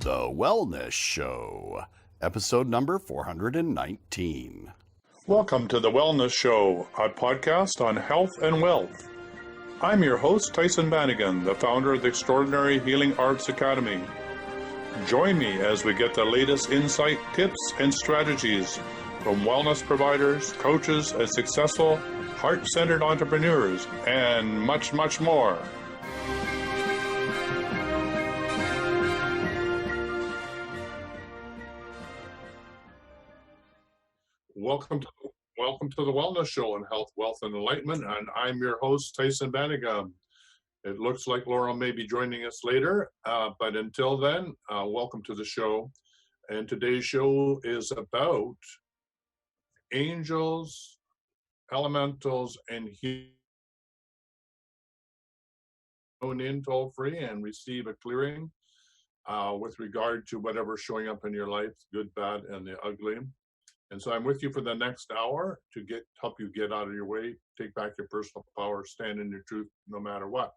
The Wellness Show, episode number 419. Welcome to The Wellness Show, a podcast on health and wealth. I'm your host, Tyhson Banighen, the founder of the Extraordinary Healing Arts Academy. Join me as we get the latest insight, tips, and strategies from wellness providers, coaches, and successful, heart-centered entrepreneurs, and much, much more. Welcome to the Wellness Show on Health, Wealth, and Enlightenment, and I'm your host, Tyhson Banighen. It looks like Laura may be joining us later, but until then, welcome to the show. And today's show is about angels, elementals, and healing. Phone in toll-free and receive a clearing with regard to whatever's showing up in your life, good, bad, and the ugly. And so I'm with you for the next hour to help you get out of your way, take back your personal power, stand in your truth no matter what.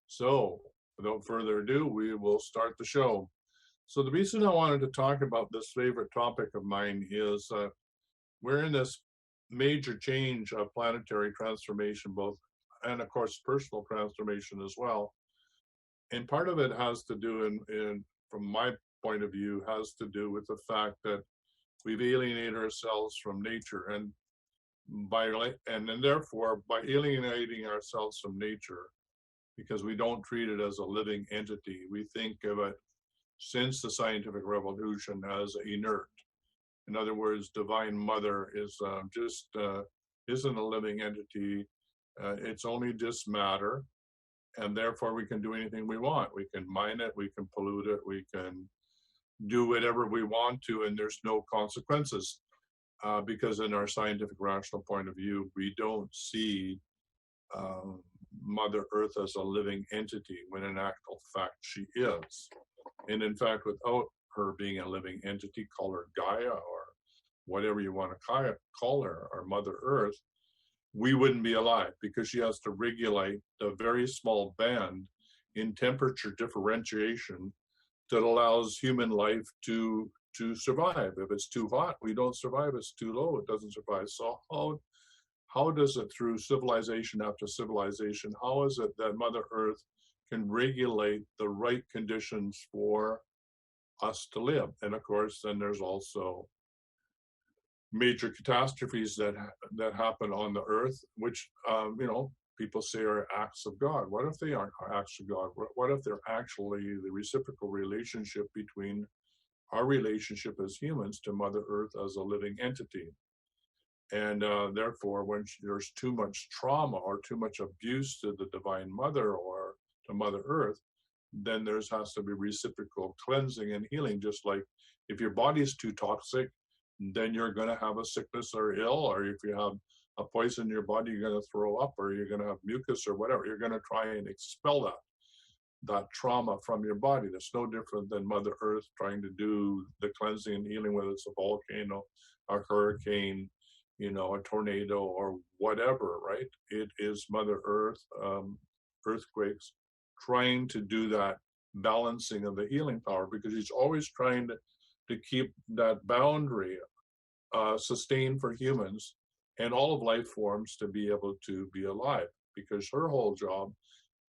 So without further ado, we will start the show. So the reason I wanted to talk about this favorite topic of mine is we're in this major change of planetary transformation, both, and of course, personal transformation as well. And part of it has to do, from my point of view, has to do with the fact that we've alienated ourselves from nature, and therefore by alienating ourselves from nature, because we don't treat it as a living entity, we think of it since the scientific revolution as inert. In other words, Divine Mother isn't a living entity. It's only just matter, and therefore we can do anything we want. We can mine it, we can pollute it, we can do whatever we want to, and there's no consequences, because in our scientific rational point of view, we don't see Mother Earth as a living entity, when in actual fact she is. And in fact, without her being a living entity, call her Gaia or whatever you want to call her, or Mother Earth, we wouldn't be alive, because she has to regulate a very small band in temperature differentiation that allows human life to survive. If it's too hot, we don't survive. It's too low, it doesn't survive. So how does it, through civilization after civilization, how is it that Mother Earth can regulate the right conditions for us to live? And of course, then there's also major catastrophes that happen on the Earth, which people say are acts of God. What if they aren't acts of God? What if they're actually the reciprocal relationship between our relationship as humans to Mother Earth as a living entity? And therefore, when there's too much trauma or too much abuse to the Divine Mother or to Mother Earth, then there has to be reciprocal cleansing and healing. Just like if your body is too toxic, then you're going to have a sickness or ill, or if you have a poison in your body, you're going to throw up, or you're going to have mucus or whatever. You're going to try and expel that trauma from your body. That's no different than Mother Earth trying to do the cleansing and healing, whether it's a volcano, a hurricane, a tornado or whatever, right? It is Mother Earth, earthquakes, trying to do that balancing of the healing power, because she's always trying to keep that boundary sustained for humans and all of life forms to be able to be alive, because her whole job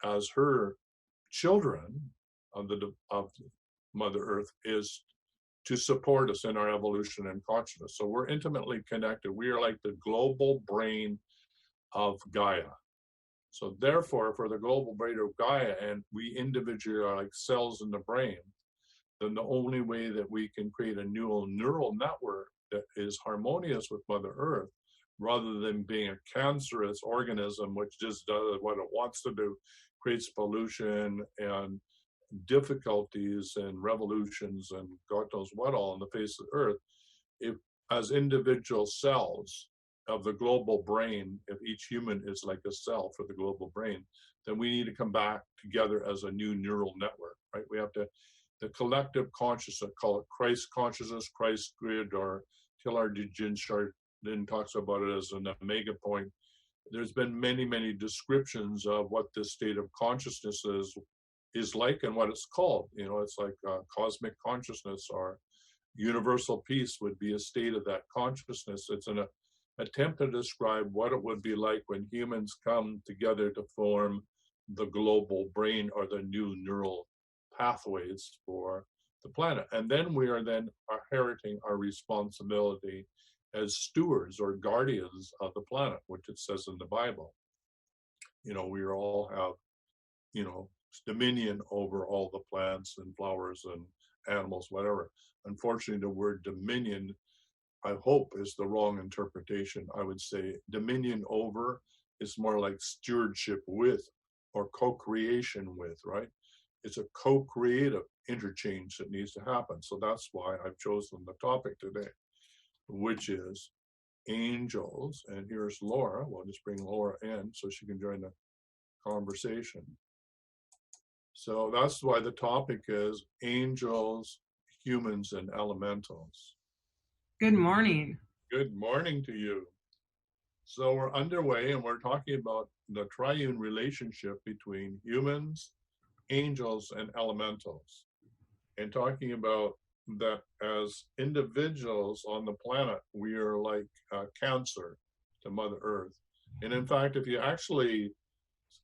as her children of Mother Earth is to support us in our evolution and consciousness. So we're intimately connected. We are like the global brain of Gaia. So therefore, for the global brain of Gaia, and we individually are like cells in the brain, then the only way that we can create a neural network that is harmonious with Mother Earth, rather than being a cancerous organism which just does what it wants to do, creates pollution and difficulties and revolutions and God knows what all on the face of the Earth. If as individual cells of the global brain, if each human is like a cell for the global brain, then we need to come back together as a new neural network, right? We have to, the collective consciousness, call it Christ consciousness, Christ grid, or Taylor then talks about it as an omega point. There's been many, many descriptions of what this state of consciousness is is like and what it's called. You know, it's like cosmic consciousness or universal peace would be a state of that consciousness. It's an attempt to describe what it would be like when humans come together to form the global brain or the new neural pathways for the planet. And then we are then inheriting our responsibility as stewards or guardians of the planet, which it says in the Bible. You know, we all have, you know, dominion over all the plants and flowers and animals, whatever. Unfortunately, the word dominion, I hope, is the wrong interpretation. I would say dominion over is more like stewardship with or co-creation with, right? It's a co-creative interchange that needs to happen. So that's why I've chosen the topic today, which is angels. And here's Laura. We'll just bring Laura in so she can join the conversation. So that's why the topic is angels, humans, and elementals. Good morning. Good morning to you. So we're underway and we're talking about the triune relationship between humans, angels, and elementals. And talking about that as individuals on the planet, we are like cancer to Mother Earth. And in fact, if you actually,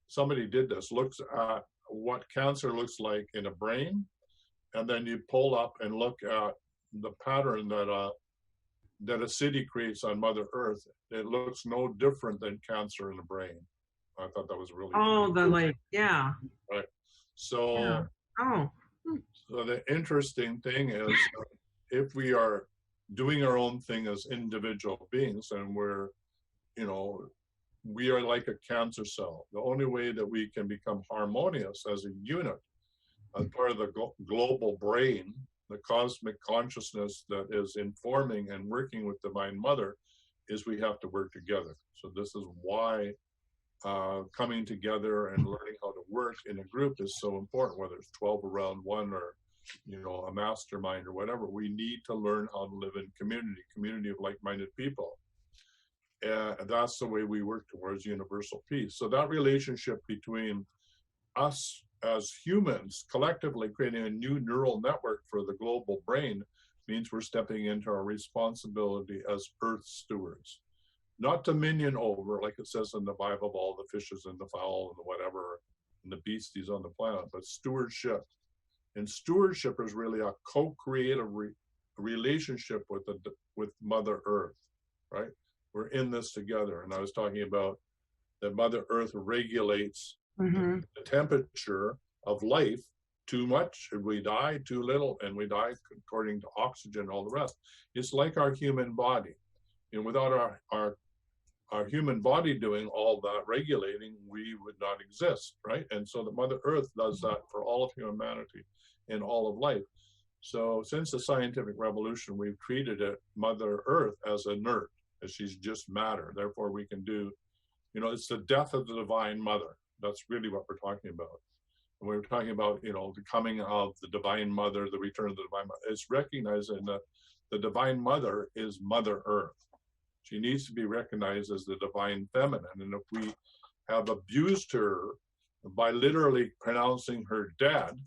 somebody did this, looks at what cancer looks like in a brain, and then you pull up and look at the pattern that a city creates on Mother Earth, it looks no different than cancer in the brain. I thought that was really Yeah. Right. So, Yeah. So the interesting thing is, if we are doing our own thing as individual beings, and we're, you know, we are like a cancer cell. The only way that we can become harmonious as a unit, as part of the global brain, the cosmic consciousness that is informing and working with Divine Mother, is we have to work together. So this is why coming together and learning how to work in a group is so important, whether it's 12 around one or, you know, a mastermind or whatever. We need to learn how to live in community of like-minded people. That's the way we work towards universal peace. So that relationship between us as humans collectively creating a new neural network for the global brain means we're stepping into our responsibility as Earth stewards. Not dominion over, like it says in the Bible, of all the fishes and the fowl and the whatever, and the beasties on the planet, but stewardship. And stewardship is really a co-creative relationship with Mother Earth, right? We're in this together. And I was talking about that Mother Earth regulates the temperature of life. Too much, and we die; too little, and we die according to oxygen and all the rest. It's like our human body. And without our human body doing all that regulating, we would not exist, right? And so the Mother Earth does that for all of humanity and all of life. So since the scientific revolution, we've treated Mother Earth as inert, as she's just matter. Therefore, we can do, you know, it's the death of the Divine Mother. That's really what we're talking about. And we're talking about, you know, the coming of the Divine Mother, the return of the Divine Mother. It's recognizing that the Divine Mother is Mother Earth. She needs to be recognized as the Divine Feminine. And if we have abused her by literally pronouncing her dead,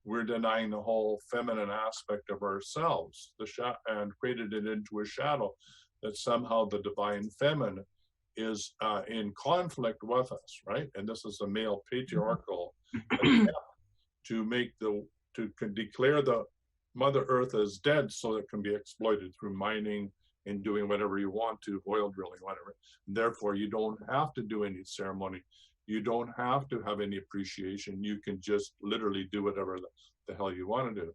we're denying the whole feminine aspect of ourselves, and created it into a shadow that somehow the Divine Feminine is in conflict with us, right? And this is a male patriarchal attempt to declare the Mother Earth as dead so it can be exploited through mining and doing whatever you want to, oil drilling, whatever. Therefore, you don't have to do any ceremony. You don't have to have any appreciation. You can just literally do whatever the hell you want to do.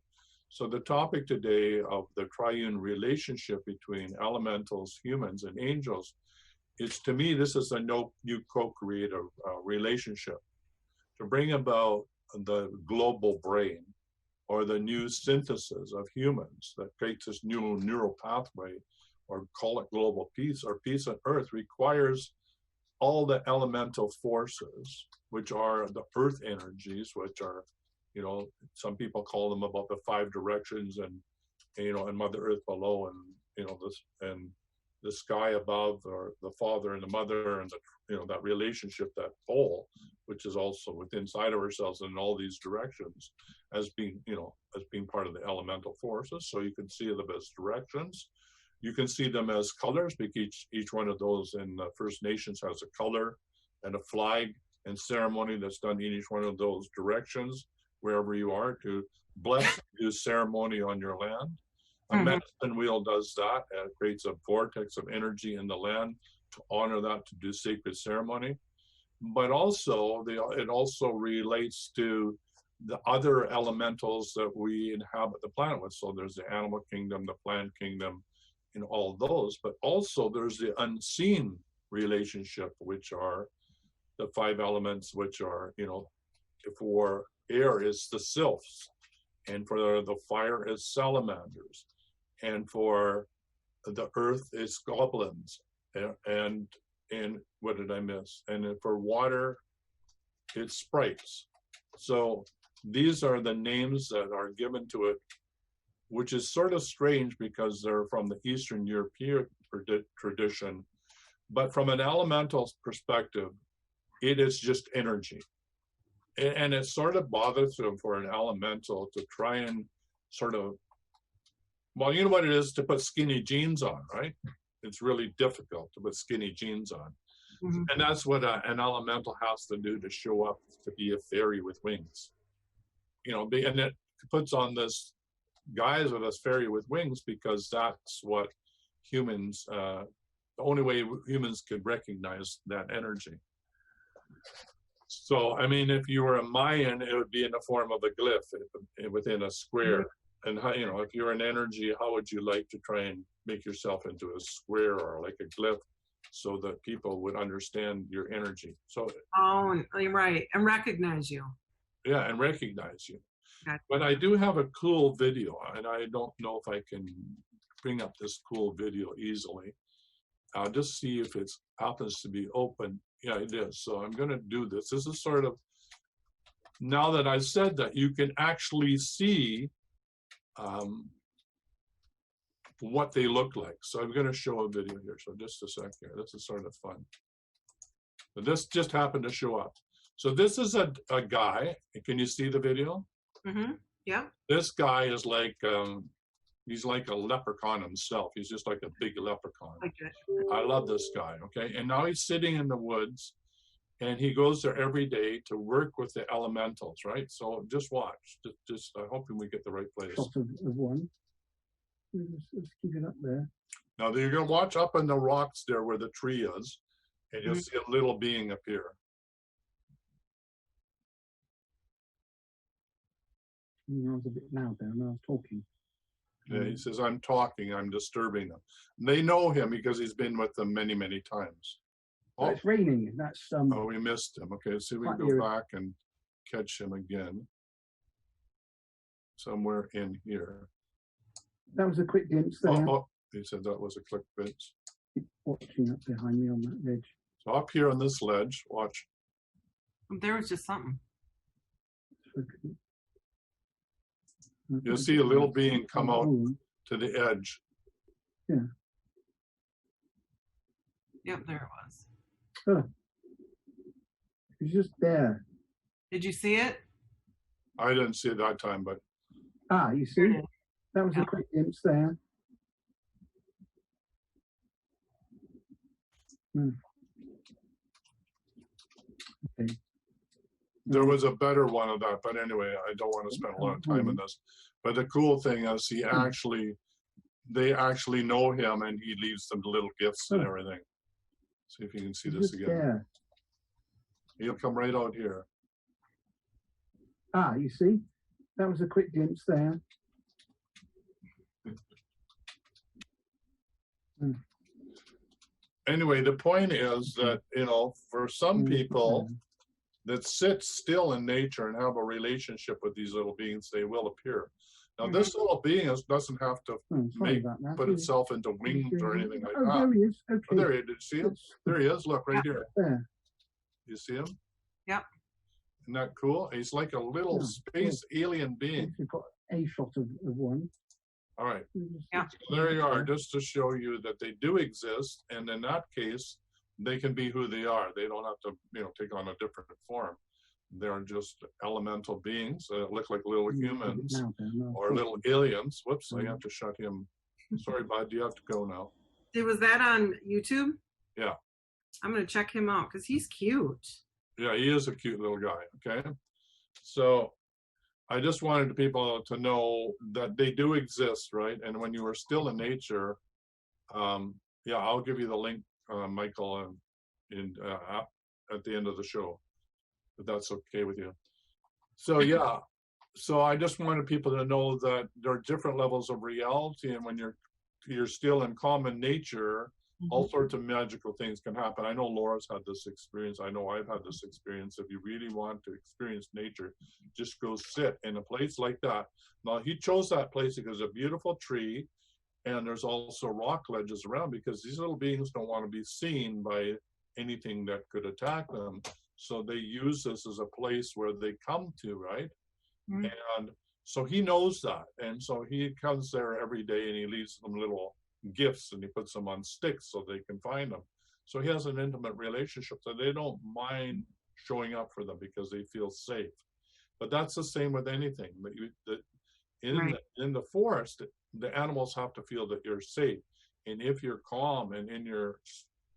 So the topic today of the triune relationship between elementals, humans, and angels is, to me, this is a new co-creative relationship to bring about the global brain, or the new synthesis of humans that creates this new neural pathway, or call it global peace or peace on Earth, requires all the elemental forces, which are the earth energies, which are, you know, some people call them about the 5 directions, and, you know, and Mother Earth below, and, you know, this, and the sky above, or the Father and the Mother, and that relationship, that pole, which is also within inside of ourselves in all these directions, as being part of the elemental forces. So you can see them as directions. You can see them as colors, because each one of those in the First Nations has a color and a flag and ceremony that's done in each one of those directions, wherever you are, to bless, do ceremony on your land. A medicine wheel does that. It creates a vortex of energy in the land to honor that, to do sacred ceremony. But also, it also relates to the other elementals that we inhabit the planet with. So there's the animal kingdom, the plant kingdom, and all those. But also there's the unseen relationship, which are the 5 elements, which are, for air is the sylphs, and for the fire is salamanders, and for the earth is goblins, and what did I miss? And then for water, it's sprites. So these are the names that are given to it, which is sort of strange because they're from the Eastern European tradition. But from an elemental perspective, it is just energy. And it's sort of bothersome for an elemental to try and sort of, well, you know what it is to put skinny jeans on, right? It's really difficult to put skinny jeans on. And that's what an elemental has to do to show up to be a fairy with wings. And it puts on this guise of a fairy with wings because that's what humans, the only way humans could recognize that energy. So, I mean, if you were a Mayan, it would be in the form of a glyph within a square. And how, if you're an energy, how would you like to try and make yourself into a square or like a glyph so that people would understand your energy? So, right, and recognize you. Yeah, and recognize you. Gotcha. But I do have a cool video, and I don't know if I can bring up this cool video easily. I'll just see if it happens to be open. Yeah, it is. So I'm going to do this. This is sort of, now that I said that, you can actually see what they look like. So I'm going to show a video here. So just a sec here. This is sort of fun. But this just happened to show up. So this is a guy. Can you see the video? Yeah. This guy is like, he's like a leprechaun himself. He's just like a big leprechaun. I love this guy, okay? And now he's sitting in the woods, and he goes there every day to work with the elementals, right? So just watch. Just I'm hoping we get the right place. Shot of one. Let's keep it up there. Now you're going to watch up in the rocks there where the tree is, and you'll see a little being appear. I was a bit loud there when I was talking. Yeah, he says, I'm talking, I'm disturbing them. And they know him because he's been with them many, many times. Oh, it's raining. That's oh, we missed him. Okay, let's see if we can go back and catch him again. Somewhere in here. That was a quick glimpse there. Oh, he said that was a quick glimpse. Keep watching up behind me on that ledge. So up here on this ledge, watch. There was just something. You'll see a little being come out to the edge. Yeah. Yep, there it was. Oh. It's just there. Did you see it? I didn't see it that time, but. Ah, you see? That was a quick glimpse there. Okay. There was a better one of that, but anyway, I don't want to spend a lot of time on this. But the cool thing is they actually know him, and he leaves them little gifts and everything. See if you can see this again. There. He'll come right out here. Ah, you see? That was a quick glimpse there. Anyway, the point is that, for some people that sit still in nature and have a relationship with these little beings, they will appear. Now, this little being doesn't have to put itself into wings or anything like that. There he is. Okay. Oh, there he is. Did you see him? There he is. Look, right here. There. You see him? Yep. Isn't that cool? He's like a little space alien being. We've got a shot of one. All right. Yeah. So there you are, just to show you that they do exist. And in that case, they can be who they are. They don't have to, take on a different form. They're just elemental beings that look like little humans or little aliens. Whoops, I have to shut him. Sorry, bud, you have to go now. Was that on YouTube? Yeah. I'm going to check him out because he's cute. Yeah, he is a cute little guy, okay? So I just wanted people to know that they do exist, right? And when you are still in nature, I'll give you the link, Michael, at the end of the show, if that's okay with you. So, yeah. So I just wanted people to know that there are different levels of reality, and when you're still in common nature, all sorts of magical things can happen. I know Laura's had this experience. I know I've had this experience. If you really want to experience nature, just go sit in a place like that. Now, he chose that place because it's a beautiful tree, and there's also rock ledges around, because these little beings don't want to be seen by anything that could attack them. So they use this as a place where they come to, right? And so he knows that. And so he comes there every day, and he leaves them little gifts, and he puts them on sticks so they can find them. So he has an intimate relationship, so they don't mind showing up for them because they feel safe. But that's the same with anything. In the forest, the animals have to feel that you're safe. And if you're calm and in your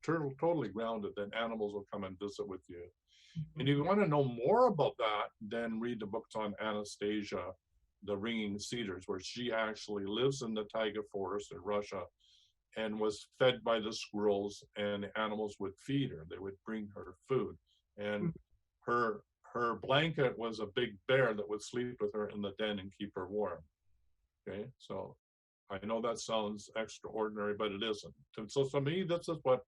totally grounded, then animals will come and visit with you. And if you want to know more about that, then read the books on Anastasia, the Ringing Cedars, where she actually lives in the taiga forest in Russia and was fed by the squirrels, and the animals would feed her. They would bring her food. And her blanket was a big bear that would sleep with her in the den and keep her warm. Okay, so I know that sounds extraordinary, but it isn't. So to me, this is what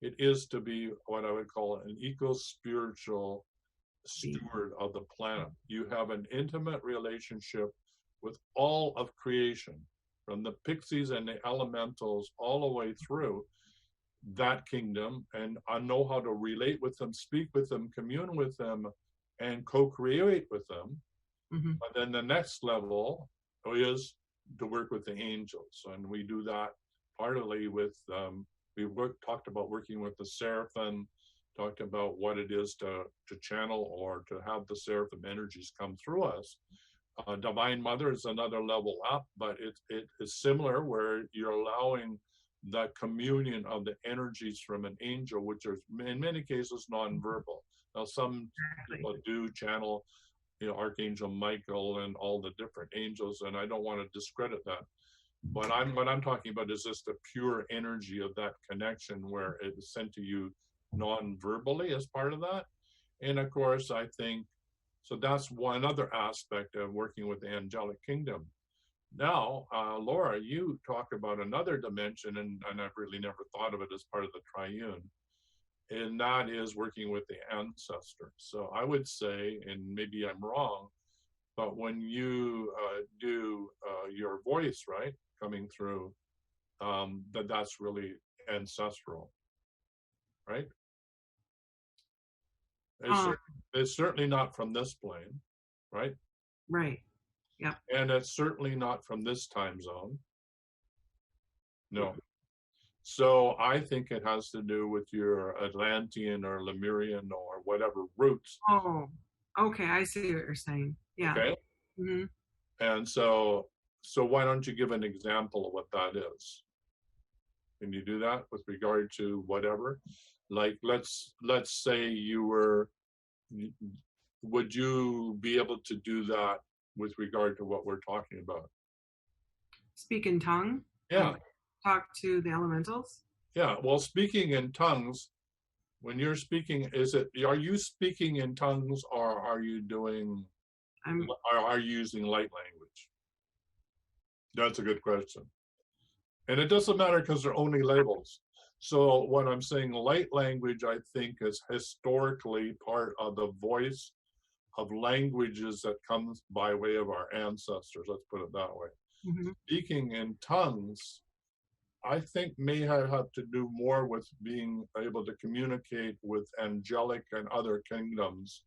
it is to be what I would call an eco-spiritual steward of the planet. You have an intimate relationship with all of creation, from the pixies and the elementals all the way through that kingdom, and I know how to relate with them, speak with them, commune with them, and co-create with them. But then the next level is to work with the angels, and we do that partly with talked about working with the seraphim, talked about what it is to channel or to have the seraphim energies come through us. Divine Mother is another level up, but it is similar, where you're allowing the communion of the energies from an angel, which are in many cases nonverbal. Now, some people do channel, Archangel Michael and all the different angels, and I don't want to discredit that. But what I'm talking about is just the pure energy of that connection, where it is sent to you non-verbally as part of that. And of course, I think, so that's one other aspect of working with the angelic kingdom. Now, Laura, you talk about another dimension, and I've really never thought of it as part of the triune, and that is working with the ancestor. So I would say, and maybe I'm wrong, but when you do your voice, right, coming through, that's really ancestral, right? It's certainly not from this plane, right? Right. Yeah. And it's certainly not from this time zone. No. So I think it has to do with your Atlantean or Lemurian or whatever roots. Oh, okay. I see what you're saying. Yeah. Okay. And so why don't you give an example of what that is? Can you do that with regard to whatever? Like, let's say would you be able to do that with regard to what we're talking about? Speak in tongue? Yeah. Talk to the elementals? Yeah. Well, speaking in tongues, when you're speaking, are you speaking in tongues, or are you using light language? That's a good question. And it doesn't matter, because they're only labels. So what I'm saying, light language, I think, is historically part of the voice of languages that comes by way of our ancestors. Let's put it that way. Speaking in tongues, I think may have to do more with being able to communicate with angelic and other kingdoms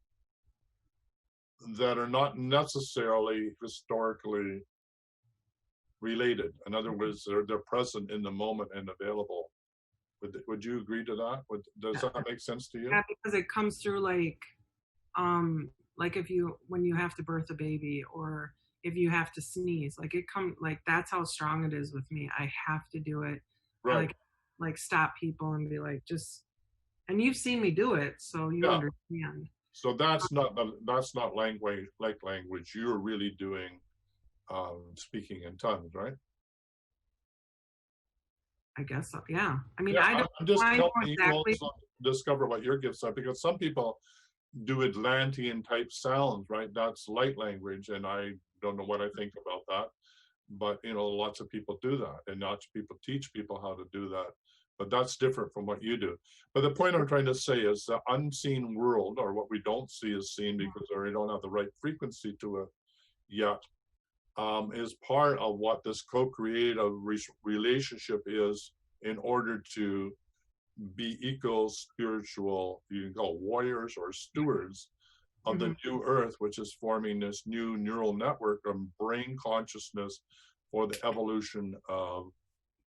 that are not necessarily historically related. In other words, they're present in the moment and available Would you agree to that? Does that make sense to you? Yeah, because it comes through like if you when you have to birth a baby or if you have to sneeze, like that's how strong it is with me. I have to do it. Right. Like stop people and be like, just, and you've seen me do it, so you understand. So that's not language like language. You're really doing speaking in tongues, right? I guess so. Yeah. I mean, Yeah, I don't I'm just I know helping exactly. you also discover what your gifts are, because some people do Atlantean type sounds, right? That's light language, and I don't know what I think about that. But lots of people do that, and lots of people teach people how to do that. But that's different from what you do. But the point I'm trying to say is the unseen world, or what we don't see is seen because we don't have the right frequency to it yet, is part of what this co-creative relationship is in order to be eco-spiritual, you can call warriors or stewards of the new earth, which is forming this new neural network of brain consciousness for the evolution of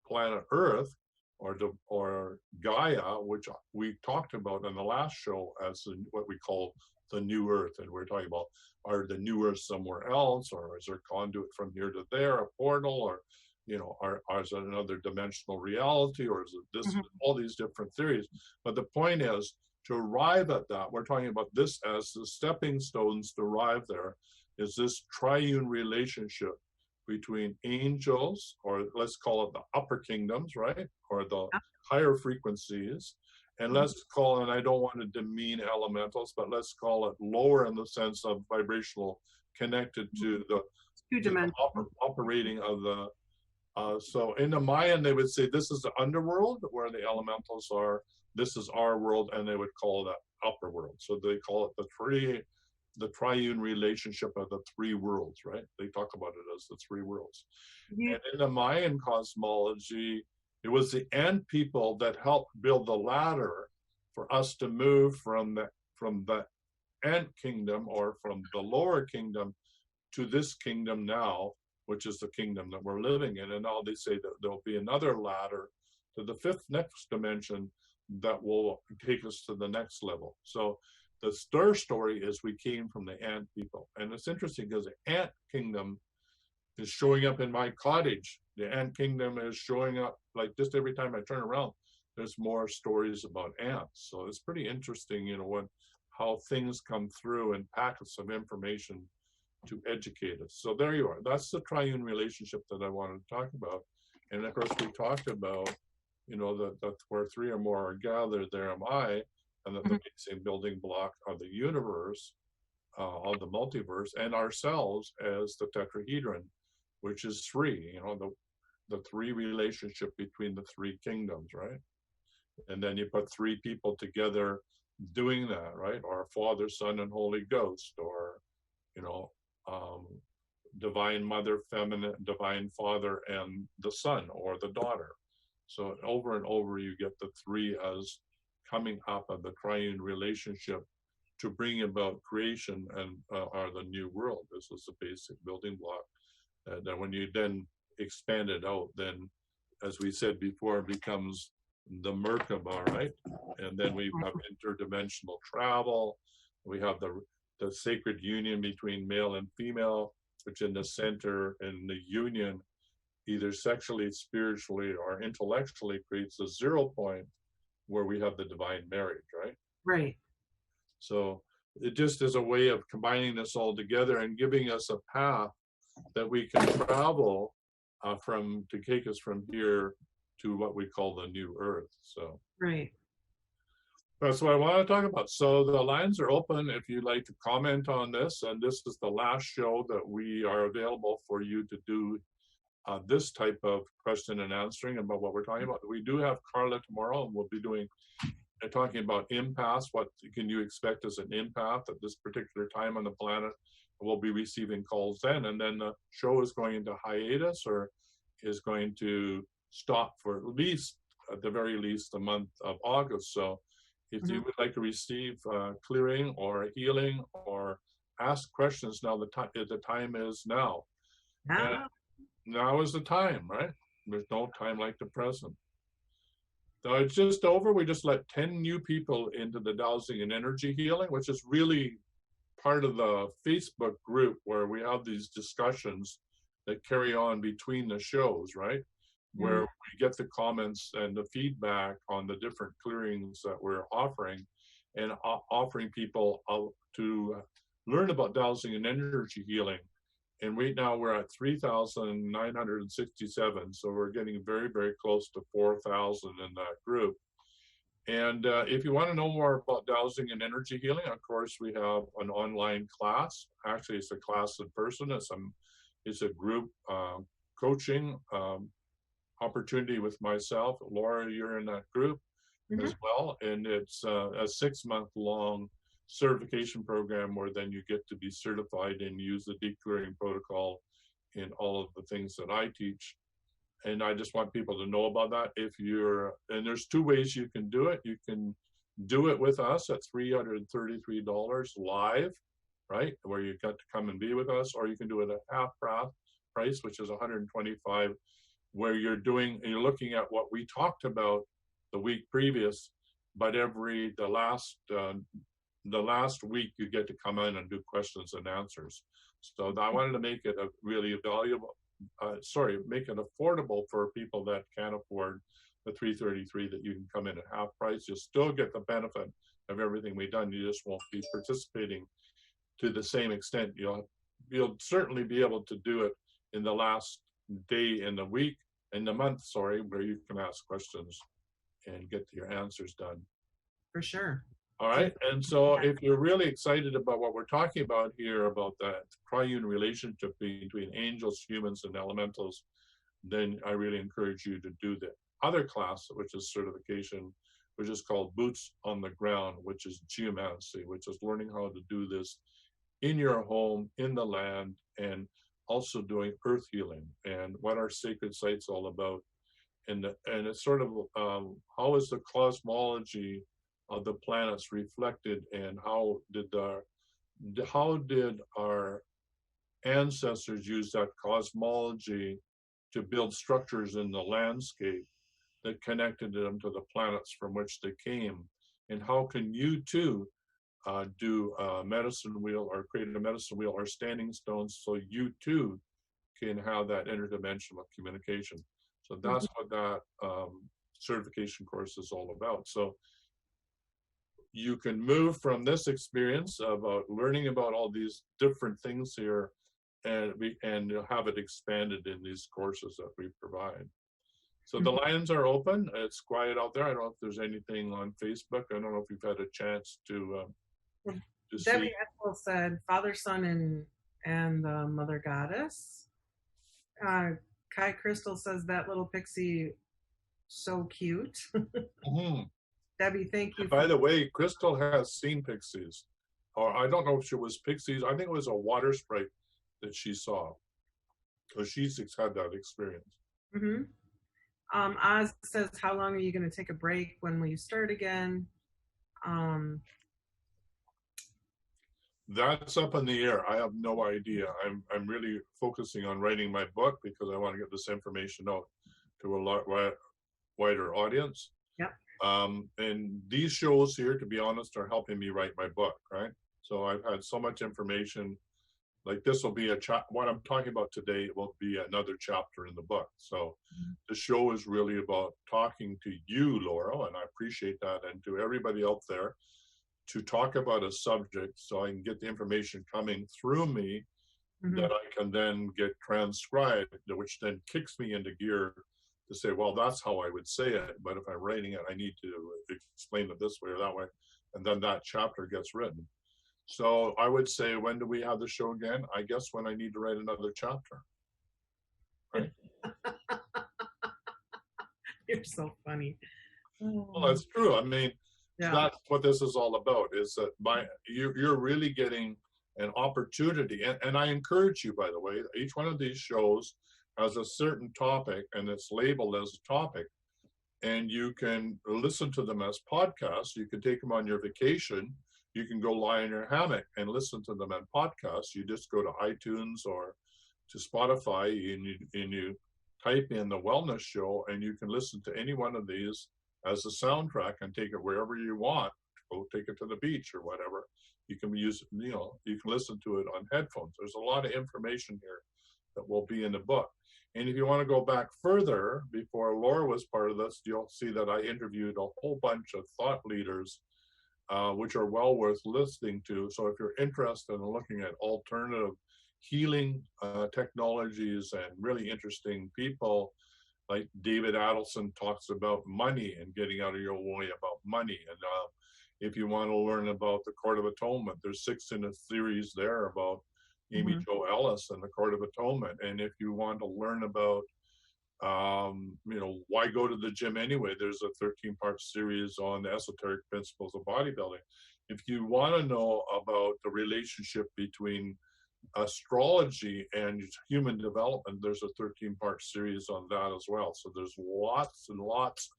planet Earth, or Gaia, which we talked about in the last show as what we call the new earth. And we're talking about, are the new earth somewhere else, or is there conduit from here to there, a portal, or is it another dimensional reality, or is it this? All these different theories. But the point is, to arrive at that, we're talking about this as the stepping stones to arrive there, is this triune relationship between angels, or let's call it the upper kingdoms, right? Or the higher frequencies. And let's call, and I don't want to demean elementals, but let's call it lower in the sense of vibrational, connected to the operating of the, so in the Mayan, they would say this is the underworld where the elementals are, this is our world, and they would call that upper world. So they call it the triune relationship of the three worlds, right? They talk about it as the three worlds. And in the Mayan cosmology, it was the ant people that helped build the ladder for us to move from the ant kingdom, or from the lower kingdom, to this kingdom now, which is the kingdom that we're living in. And now they say that there'll be another ladder to the next dimension that will take us to the next level. So the stir story is we came from the ant people. And it's interesting because the ant kingdom is showing up in my cottage. The ant kingdom is showing up, like, just every time I turn around, there's more stories about ants. So it's pretty interesting, how things come through in packets of information to educate us. So there you are. That's the triune relationship that I wanted to talk about. And of course, we talked about, that where three or more are gathered, there am I, and that the basic building block of the universe, of the multiverse, and ourselves as the tetrahedron, which is three, the three relationship between the three kingdoms, right? And then you put three people together doing that, right? Or Father, Son, and Holy Ghost, or, Divine Mother, Feminine, Divine Father, and the Son, or the daughter. So over and over, you get the three as coming up of the triune relationship to bring about creation and or the new world. This is the basic building block. Then when you then expand it out, then, as we said before, it becomes the Merkaba, right? And then we have interdimensional travel. We have the sacred union between male and female, which in the center, in the union, either sexually, spiritually, or intellectually, creates a 0 point where we have the divine marriage, right? Right. So it just is a way of combining this all together and giving us a path that we can travel to take us from here to what we call the new earth. So right. That's what I want to talk about. So the lines are open if you'd like to comment on this. And this is the last show that we are available for you to do this type of question and answering about what we're talking about. We do have Carla tomorrow, and we'll be talking about empaths. What can you expect as an empath at this particular time on the planet? We'll be receiving calls then. And then the show is going into hiatus, or is going to stop for at the very least, the month of August. So if you would like to receive clearing or healing or ask questions, now the time is now. Now is the time, right? There's no time like the present. So it's just over. We just let 10 new people into the dowsing and energy healing, which is really part of the Facebook group where we have these discussions that carry on between the shows, right? Where we get the comments and the feedback on the different clearings that we're offering, and offering people to learn about dowsing and energy healing. And right now we're at 3,967. So we're getting very, very close to 4,000 in that group. And if you want to know more about dowsing and energy healing, of course, we have an online class. Actually, it's a class in person. It's a group coaching opportunity with myself. Laura, you're in that group as well. And it's a 6-month-long certification program where then you get to be certified and use the deep clearing protocol in all of the things that I teach. And I just want people to know about that. And there's 2 ways you can do it. You can do it with us at $333 live, right? Where you got to come and be with us, or you can do it at half price, which is $125, where you're looking at what we talked about the week previous, but the last week you get to come in and do questions and answers. So I wanted to make it a really valuable, make it affordable for people that can't afford the $333, that you can come in at half price. You'll still get the benefit of everything we've done. You just won't be participating to the same extent. You'll certainly be able to do it in the last day in the week, in the month, where you can ask questions and get your answers done. For sure. All right. And so if you're really excited about what we're talking about here, about that triune relationship between angels, humans, and elementals, then I really encourage you to do the other class, which is certification, which is called Boots on the Ground, which is geomancy, which is learning how to do this in your home, in the land, and also doing earth healing and what are sacred sites all about. And it's sort of how is the cosmology of the planets reflected, and how did our ancestors use that cosmology to build structures in the landscape that connected them to the planets from which they came? And how can you too do a medicine wheel, or create a medicine wheel or standing stones, so you too can have that interdimensional communication? So that's what that certification course is all about. So you can move from this experience about learning about all these different things here, and have it expanded in these courses that we provide. So the lines are open. It's quiet out there. I don't know if there's anything on Facebook. I don't know if you've had a chance to see. Deby Estel said, Father, Son, and the Mother Goddess. Kai Crystal says, that little pixie, so cute. Deby, thank you. By the way, Crystal has seen pixies, or I don't know if it was pixies. I think it was a water sprite that she saw, because she's had that experience. Oz says, how long are you going to take a break? When will you start again? That's up in the air. I have no idea. I'm really focusing on writing my book because I want to get this information out to a lot wider audience. Yep. And these shows here, to be honest, are helping me write my book, right? So I've had so much information. Like this will be what I'm talking about today will be another chapter in the book. So the show is really about talking to you, Laura, and I appreciate that, and to everybody out there, to talk about a subject so I can get the information coming through me that I can then get transcribed, which then kicks me into gear to say, well, that's how I would say it. But if I'm writing it, I need to explain it this way or that way. And then that chapter gets written. So I would say, when do we have the show again? I guess when I need to write another chapter. Right? You're so funny. Well, that's true. I mean, that's what this is all about, is that you're really getting an opportunity. And I encourage you, by the way, each one of these shows has a certain topic, and it's labeled as a topic. And you can listen to them as podcasts. You can take them on your vacation. You can go lie in your hammock and listen to them on podcasts. You just go to iTunes or to Spotify, and you type in the Wellness Show, and you can listen to any one of these as a soundtrack and take it wherever you want. Go take it to the beach or whatever. You can use, you know, you can listen to it on headphones. There's a lot of information here that will be in the book. And if you want to go back further, before Laura was part of this, you'll see that I interviewed a whole bunch of thought leaders, which are well worth listening to. So if you're interested in looking at alternative healing technologies and really interesting people, like David Adelson talks about money and getting out of your way about money. And if you want to learn about the Court of Atonement, there's 6 in a series there about Amy Jo Ellis and the Court of Atonement. And if you want to learn about, you know, why go to the gym anyway, there's a 13-part series on the esoteric principles of bodybuilding. If you want to know about the relationship between astrology and human development, there's a 13-part series on that as well. So there's lots and lots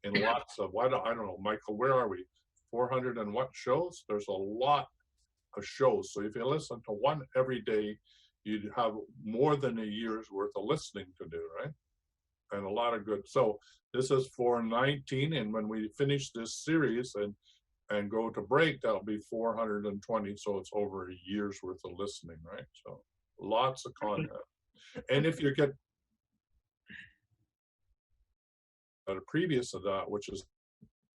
and lots of, I don't know, Michael, where are we? 400 and what shows? There's a lot of shows. So if you listen to one every day, you'd have more than a year's worth of listening to do, right? And a lot of good. So this is 419, and when we finish this series and go to break, that'll be 420. So it's over a year's worth of listening, right? So lots of content. And if you get previous to that, which is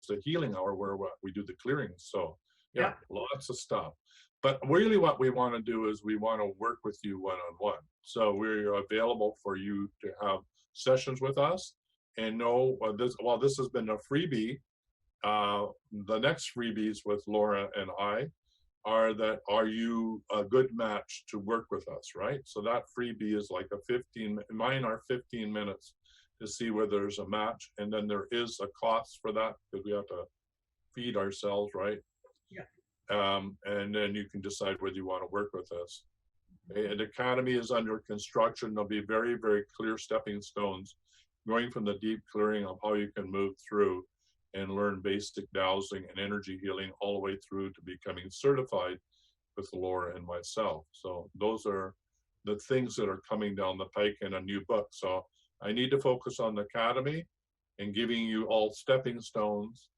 the healing hour, where we do the clearings. So yeah, lots of stuff. But really what we want to do is we want to work with you one-on-one. So we're available for you to have sessions with us and know this has been a freebie. The next freebies with Laura and I are you a good match to work with us, right? So that freebie is like mine are 15 minutes to see whether there's a match. And then there is a cost for that because we have to feed ourselves, right? Yeah. And then you can decide whether you want to work with us. The academy is under construction. There'll be very, very clear stepping stones going from the deep clearing of how you can move through and learn basic dowsing and energy healing all the way through to becoming certified with Laura and myself. So those are the things that are coming down the pike in a new book. So I need to focus on the academy and giving you all stepping stones.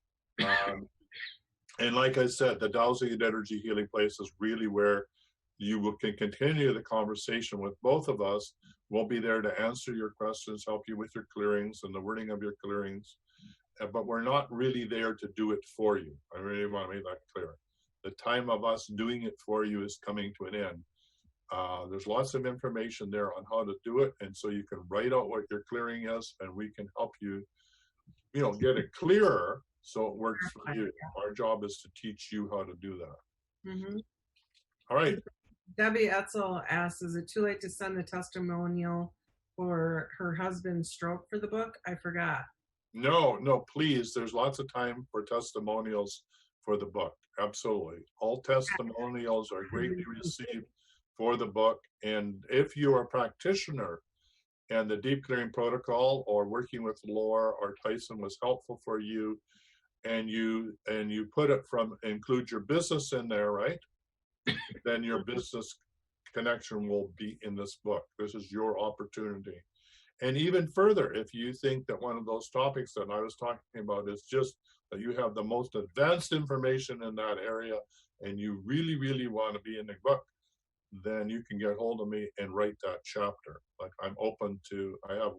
And like I said, the dowsing and energy healing place is really where you can continue the conversation with both of us. We'll be there to answer your questions, help you with your clearings and the wording of your clearings. But we're not really there to do it for you. I really want to make that clear. The time of us doing it for you is coming to an end. There's lots of information there on how to do it. And so you can write out what your clearing is and we can help you, get it clearer so it works for you. Our job is to teach you how to do that. All right. Deby Estel asks, is it too late to send the testimonial for her husband's stroke for the book? I forgot. No, please. There's lots of time for testimonials for the book. Absolutely. All testimonials are greatly received for the book. And if you're a practitioner and the deep clearing protocol or working with Laura or Tyhson was helpful for you, and you put it include your business in there, right? Then your business connection will be in this book. This is your opportunity. And even further, if you think that one of those topics that I was talking about is just that you have the most advanced information in that area and you really, really want to be in the book, then you can get hold of me and write that chapter. Like I'm open to, I have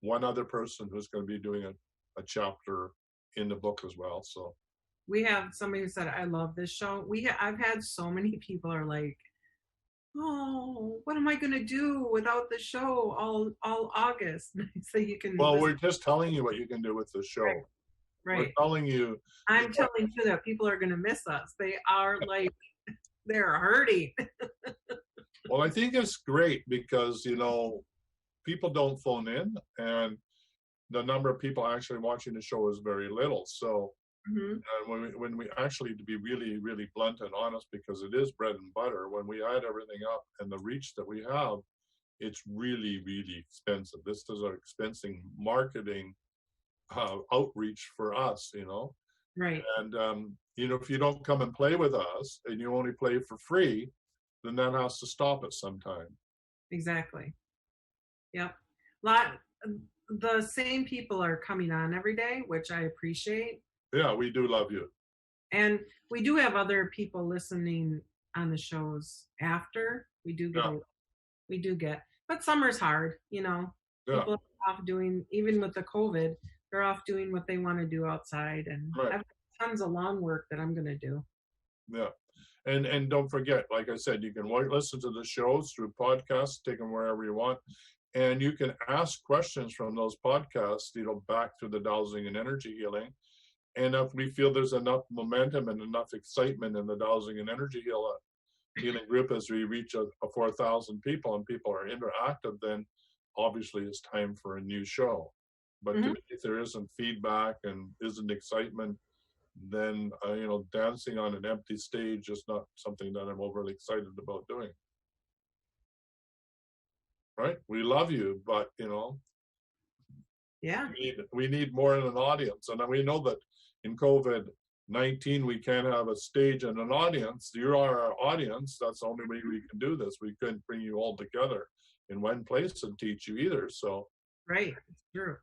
one other person who's going to be doing a chapter in the book as well. So we have somebody who said, I love this show. I've had so many people are like, oh, what am I going to do without the show all August? So you can. Well, we're just telling you what you can do with the show. Right. We're telling you. I'm telling you that people are going to miss us. They are like, they're hurting. Well, I think it's great because, people don't phone in and the number of people actually watching the show is very little. So when we actually, to be really, really blunt and honest, because it is bread and butter, when we add everything up and the reach that we have, it's really, really expensive. This is our expensing marketing outreach for us, Right. And, if you don't come and play with us and you only play for free, then that has to stop at some time. Exactly. Yep. the same people are coming on every day, which I appreciate. Yeah, we do love you. And we do have other people listening on the shows after. We do get, but summer's hard, you know. Yeah. People are off doing, even with the COVID, they're off doing what they want to do outside, and Right. I've got tons of lawn work that I'm going to do. Yeah. And don't forget, like I said, you can listen to the shows through podcasts, take them wherever you want. And you can ask questions from those podcasts, back through the dowsing and energy healing. And if we feel there's enough momentum and enough excitement in the dowsing and energy healing group as we reach a 4,000 people and people are interactive, then obviously it's time for a new show. But to me, if there isn't feedback and isn't excitement, then dancing on an empty stage is not something that I'm overly excited about doing. Right? We love you, but Yeah. we need more in an audience, and we know that in COVID-19 we can't have a stage and an audience. You are our audience. That's the only way we can do this. We couldn't bring you all together in one place and teach you either. So right, it's true.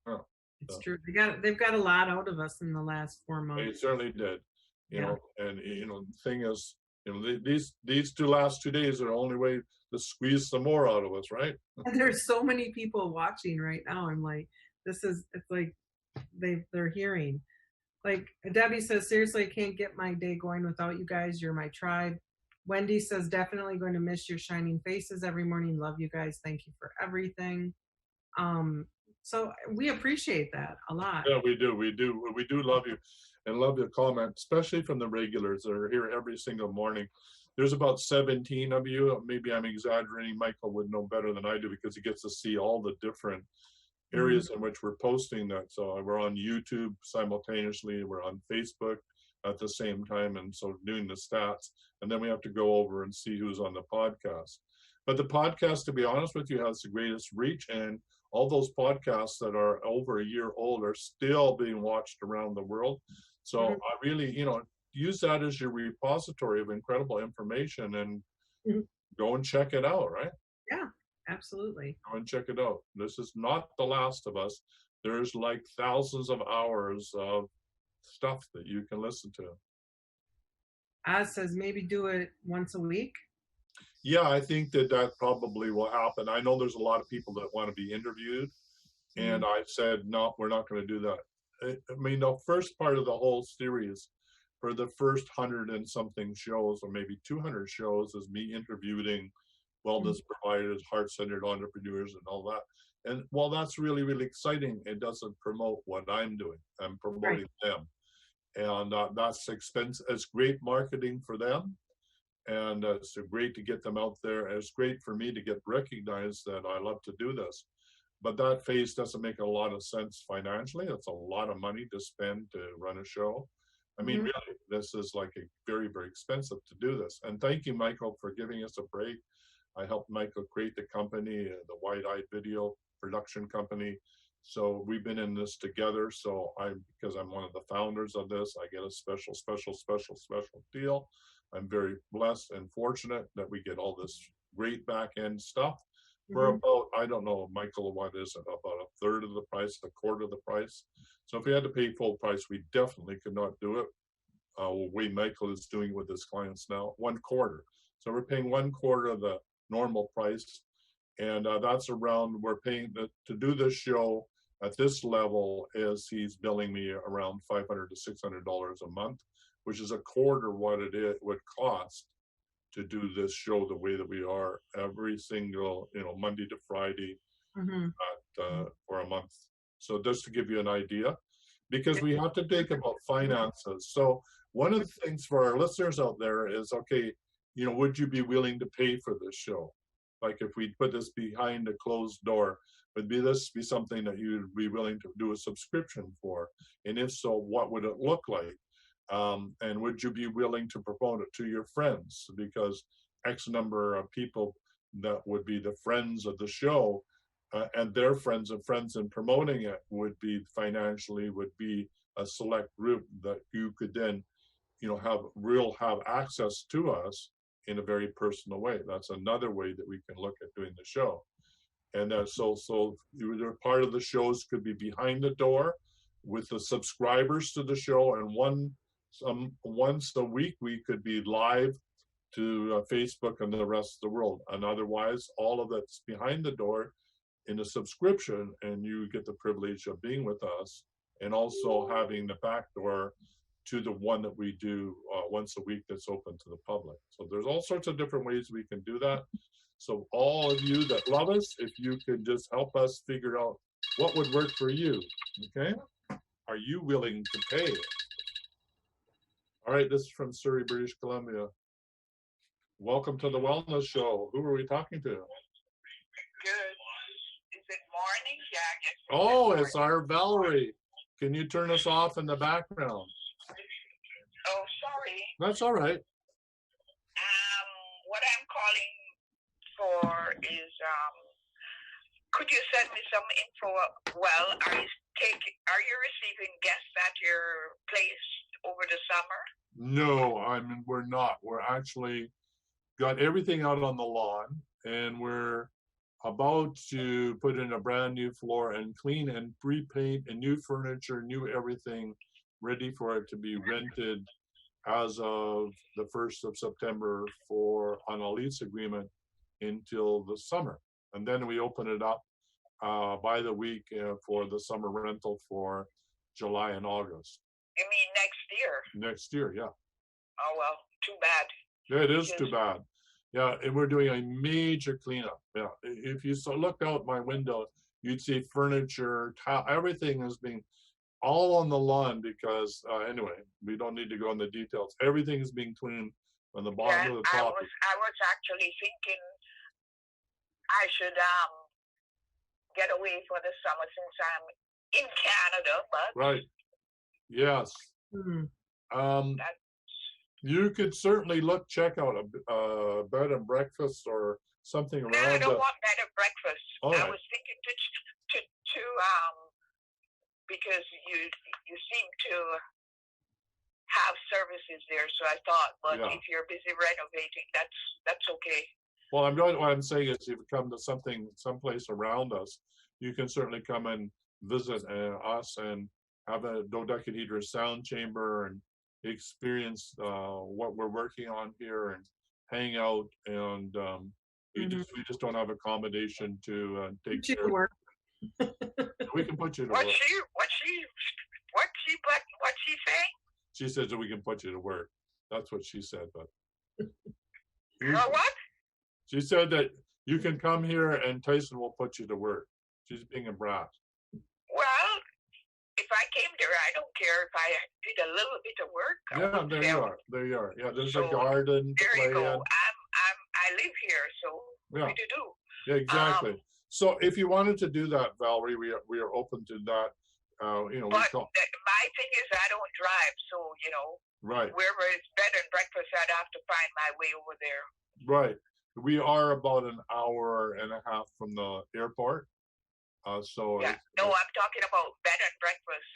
Oh, it's true. They've got a lot out of us in the last 4 months. they certainly did. Yeah. And the thing is, these last 2 days are the only way to squeeze some more out of us, right? And there's so many people watching right now. I'm like, it's like they're hearing. Like Debbie says, seriously, I can't get my day going without you guys. You're my tribe. Wendy says, definitely going to miss your shining faces every morning. Love you guys. Thank you for everything. So we appreciate that a lot. Yeah, we do love you, and love your comment, especially from the regulars that are here every single morning. There's about 17 of you. Maybe I'm exaggerating. Michael would know better than I do because he gets to see all the different areas in which we're posting that. So we're on YouTube simultaneously. We're on Facebook at the same time. And so doing the stats. And then we have to go over and see who's on the podcast. But the podcast, to be honest with you, has the greatest reach. And all those podcasts that are over a year old are still being watched around the world. So I really, use that as your repository of incredible information and go and check it out, right? Yeah, absolutely. Go and check it out. This is not The Last of Us. There's like thousands of hours of stuff that you can listen to. Oz says maybe do it once a week. Yeah, I think that probably will happen. I know there's a lot of people that want to be interviewed, and I said, no, we're not going to do that. I mean, the first part of the whole series, for the first 100 and something shows, or maybe 200 shows, is me interviewing wellness providers, heart-centered entrepreneurs, and all that. And while that's really, really exciting, it doesn't promote what I'm doing. I'm promoting them. And that's expensive. It's great marketing for them. And it's great to get them out there. It's great for me to get recognized that I love to do this. But that phase doesn't make a lot of sense financially. It's a lot of money to spend to run a show. I mean, really, this is like a very, very expensive to do this. And thank you, Michael, for giving us a break. I helped Michael create the company, the Wide-Eyed Video production company. So we've been in this together. So because I'm one of the founders of this, I get a special deal. I'm very blessed and fortunate that we get all this great back end stuff for about, I don't know, Michael, what is it, about a third of the price, a quarter of the price. So if we had to pay full price, we definitely could not do it. The way Michael is doing it with his clients now, 1/4. So we're paying 1/4 of the normal price. And that's around, we're paying to do this show at this level is he's billing me around $500 to $600 a month, which is 1/4 what it would cost to do this show the way that we are every single, Monday to Friday for a month. So just to give you an idea, because we have to think about finances. So one of the things for our listeners out there is, okay, would you be willing to pay for this show? Like if we put this behind a closed door, would this be something that you'd be willing to do a subscription for? And if so, what would it look like? And would you be willing to promote it to your friends? Because X number of people that would be the friends of the show and their friends of friends in promoting it would be financially, would be a select group that you could then, have access to us in a very personal way. That's another way that we can look at doing the show. And part of the shows could be behind the door with the subscribers to the show, and once a week we could be live to Facebook and the rest of the world. And otherwise, all of that's behind the door in a subscription, and you get the privilege of being with us, and also having the back door to the one that we do once a week that's open to the public. So there's all sorts of different ways we can do that. So all of you that love us, if you could just help us figure out what would work for you, okay? Are you willing to pay? All right, this is from Surrey, British Columbia. Welcome to the Wellness Show. Who are we talking to? Good. Is it morning? Yeah, I guess. Oh, it's our Valerie. Can you turn us off in the background? Oh, sorry. That's all right. What I'm calling for is, could you send me some info? Well, are you receiving guests at your place over the summer? No, we're not. We're actually got everything out on the lawn, and we're about to put in a brand new floor and clean and repaint and new furniture, new everything, ready for it to be rented as of the 1st of September on a lease agreement until the summer. And then we open it up by the week for the summer rental for July and August. You mean next year? Next year, yeah. Oh, well, too bad. Yeah, it is too bad. Yeah, and we're doing a major cleanup. Yeah, if you looked out my window, you'd see furniture, everything is being all on the lawn because, anyway, we don't need to go into details. Everything is being cleaned from the bottom to the top. I was actually thinking I should get away for the summer since I'm in Canada, but right. Yes. You could certainly check out a bed and breakfast or something around. I don't want bed and breakfast. All right. I was thinking to because you seem to have services there, so I thought, but if you're busy renovating, that's okay. Well, what I'm saying is, if you come to someplace around us, you can certainly come and visit us and have a dodecahedral sound chamber and experience what we're working on here and hang out. And we just don't have accommodation to take care of work. We can put you to work. What's she saying? She says that we can put you to work. That's what she said. But what? She said that you can come here and Tyhson will put you to work. She's being a brat. Well, if I came there, I don't care if I did a little bit of work. Yeah, there you are. There you are. Yeah, there's a garden to play in. There you go. I live here, so what to do? Yeah, exactly. So if you wanted to do that, Valerie, we are open to that. But my thing is I don't drive, so right. Wherever it's bed and breakfast, I'd have to find my way over there. Right. We are about an hour and a half from the airport. So yeah. No, I'm talking about bed and breakfast.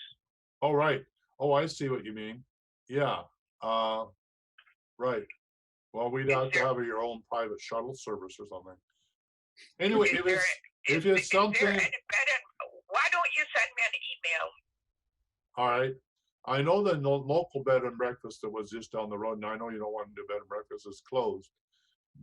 Oh, right. Oh, I see what you mean. Yeah. Right. Well, we'd have to have your own private shuttle service or something. Anyway, if it's something. Why don't you send me an email? All right. I know the local bed and breakfast that was just down the road, and I know you don't want to do bed and breakfast, is closed.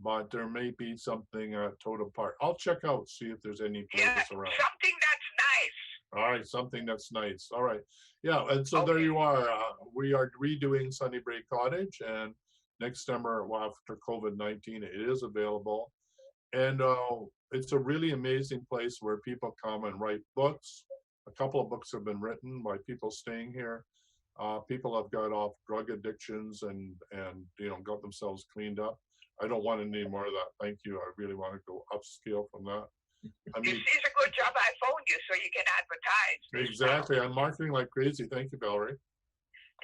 But there may be something at Totem Park. I'll check out, see if there's any places around. Something that's nice. All right, something that's nice. All right. Yeah, and so there you are. We are redoing Sunny Brae Cottage, and next summer, after COVID-19, it is available. And it's a really amazing place where people come and write books. A couple of books have been written by people staying here. People have got off drug addictions and got themselves cleaned up. I don't want any more of that. Thank you. I really want to go upscale from that. I mean, it's a good job I phoned you so you can advertise. Exactly. I'm marketing like crazy. Thank you, Valerie.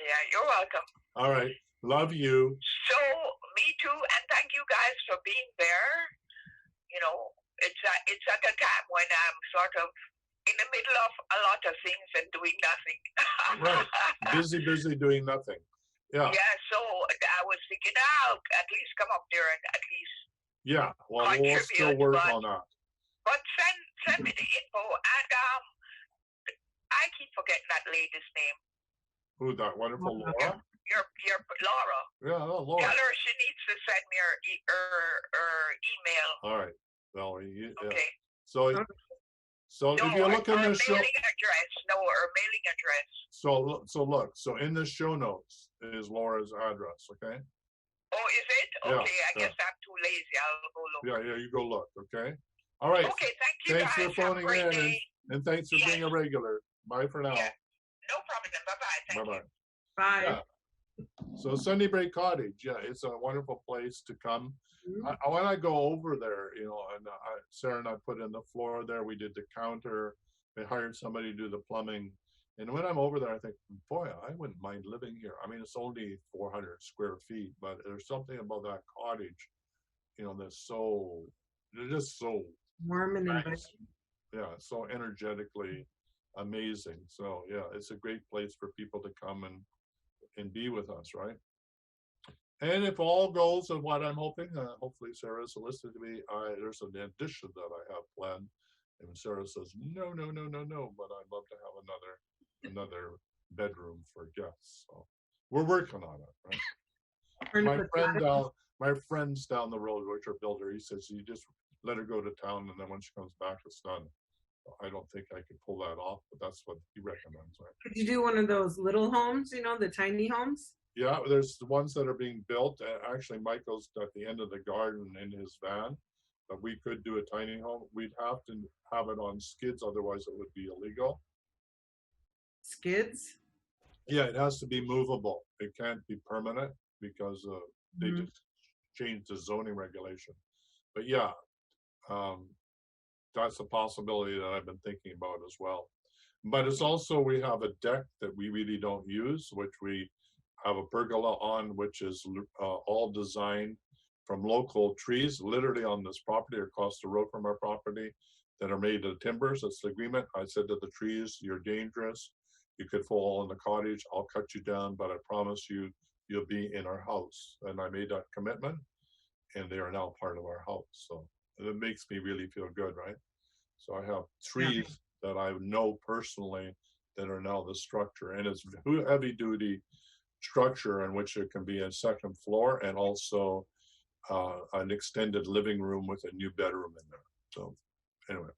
Yeah, you're welcome. All right. Love you. So, me too. And thank you guys for being there. It's at a time when I'm sort of in the middle of a lot of things and doing nothing. Right. Busy doing nothing. Yeah. Yeah, so I was thinking, I'll at least come up there and at least. Yeah, well, we'll still work on that. But Send me the info, and I keep forgetting that lady's name. Who, that wonderful Laura? Your Laura. Yeah, oh, Laura. Tell her she needs to send me her email. All right. Well, yeah. Okay. So No, if you look in the show, mailing address. No, her mailing address. so look. So in the show notes is Laura's address. Okay. Oh, is it? Yeah, Okay, I guess I'm too lazy. I'll go look. Yeah. You go look. Okay. All right. Okay, thank you Thanks guys. for phoning Have a great in, day. and thanks for being a regular. Bye for now. Yeah. No problem. Bye-bye. Thank you. Bye. Yeah. So Sunday Break Cottage, yeah, it's a wonderful place to come. When I go over there, you know, and Sarah and I put in the floor there, we did the counter, we hired somebody to do the plumbing. And when I'm over there, I think, boy, I wouldn't mind living here. I mean, it's only 400 square feet, but there's something about that cottage, you know, that's they're just so Warm and nice. inviting. Yeah, so energetically amazing. So yeah, it's a great place for people to come and be with us, right? And if all goes of what I'm hoping, hopefully Sarah's listening to me. There's an addition that I have planned, and Sarah says no, but I'd love to have another bedroom for guests. So we're working on it, right? My friends down the road, which are builder, he says you just let her go to town, and then when she comes back, it's done. I don't think I could pull that off, but that's what he recommends, right? Could you do one of those little homes, you know, the tiny homes? Yeah, there's the ones that are being built. Actually, Michael's at the end of the garden in his van, but we could do a tiny home. We'd have to have it on skids, otherwise it would be illegal. Skids? Yeah, it has to be movable. It can't be permanent because they just changed the zoning regulation. But yeah, that's a possibility that I've been thinking about as well. But it's also, we have a deck that we really don't use, which we have a pergola on, which is all designed from local trees, literally on this property or across the road from our property, that are made of timbers. That's the agreement. I said to the trees, you're dangerous. You could fall in the cottage. I'll cut you down, but I promise you, you'll be in our house. And I made that commitment, and they are now part of our house. So it makes me really feel good, right? So I have trees that I know personally that are now the structure, and it's heavy duty structure in which it can be a second floor and also an extended living room with a new bedroom in there. So anyway.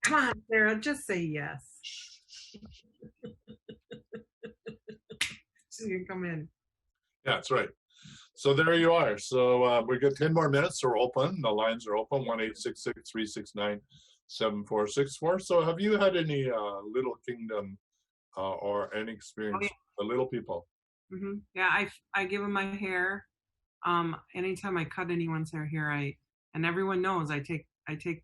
Come on, Sarah, just say yes. So you can come in. Yeah, that's right. So there you are. So we got 10 more minutes. So we're open. The lines are open. 1-866-369-7464. So have you had any Little Kingdom or any experience with the little people? Mm-hmm. Yeah, I give them my hair. Anytime I cut anyone's hair here, and everyone knows I take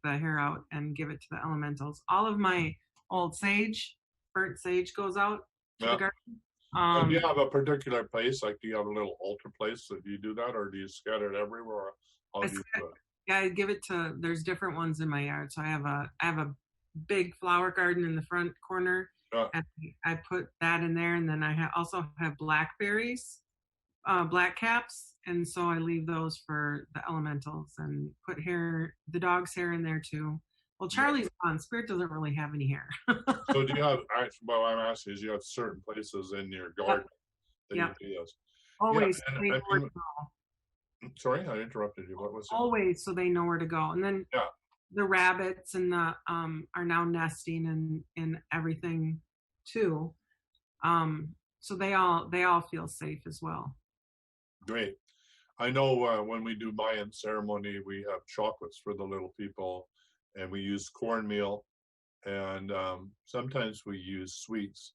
the hair out and give it to the elementals. All of my old sage, burnt sage, goes out to the garden. Do you have a particular place? Like, do you have a little altar place that you do that, or do you scatter it everywhere? How do you do it? Yeah, I give it to. There's different ones in my yard. So I have a big flower garden in the front corner. And I put that in there, and then I also have blackberries, black caps, and so I leave those for the elementals and put the dog's hair in there too. Well, Charlie's gone. Spirit doesn't really have any hair. So do you have? Well, I'm asking is you have certain places in your garden that you do this? Always. Yeah, they know where to go. Sorry, I interrupted you. What was it? Always, so they know where to go, and then the rabbits and the are now nesting and everything too. So they all feel safe as well. Great. I know when we do Mayan ceremony, we have chocolates for the little people, and we use cornmeal, and sometimes we use sweets,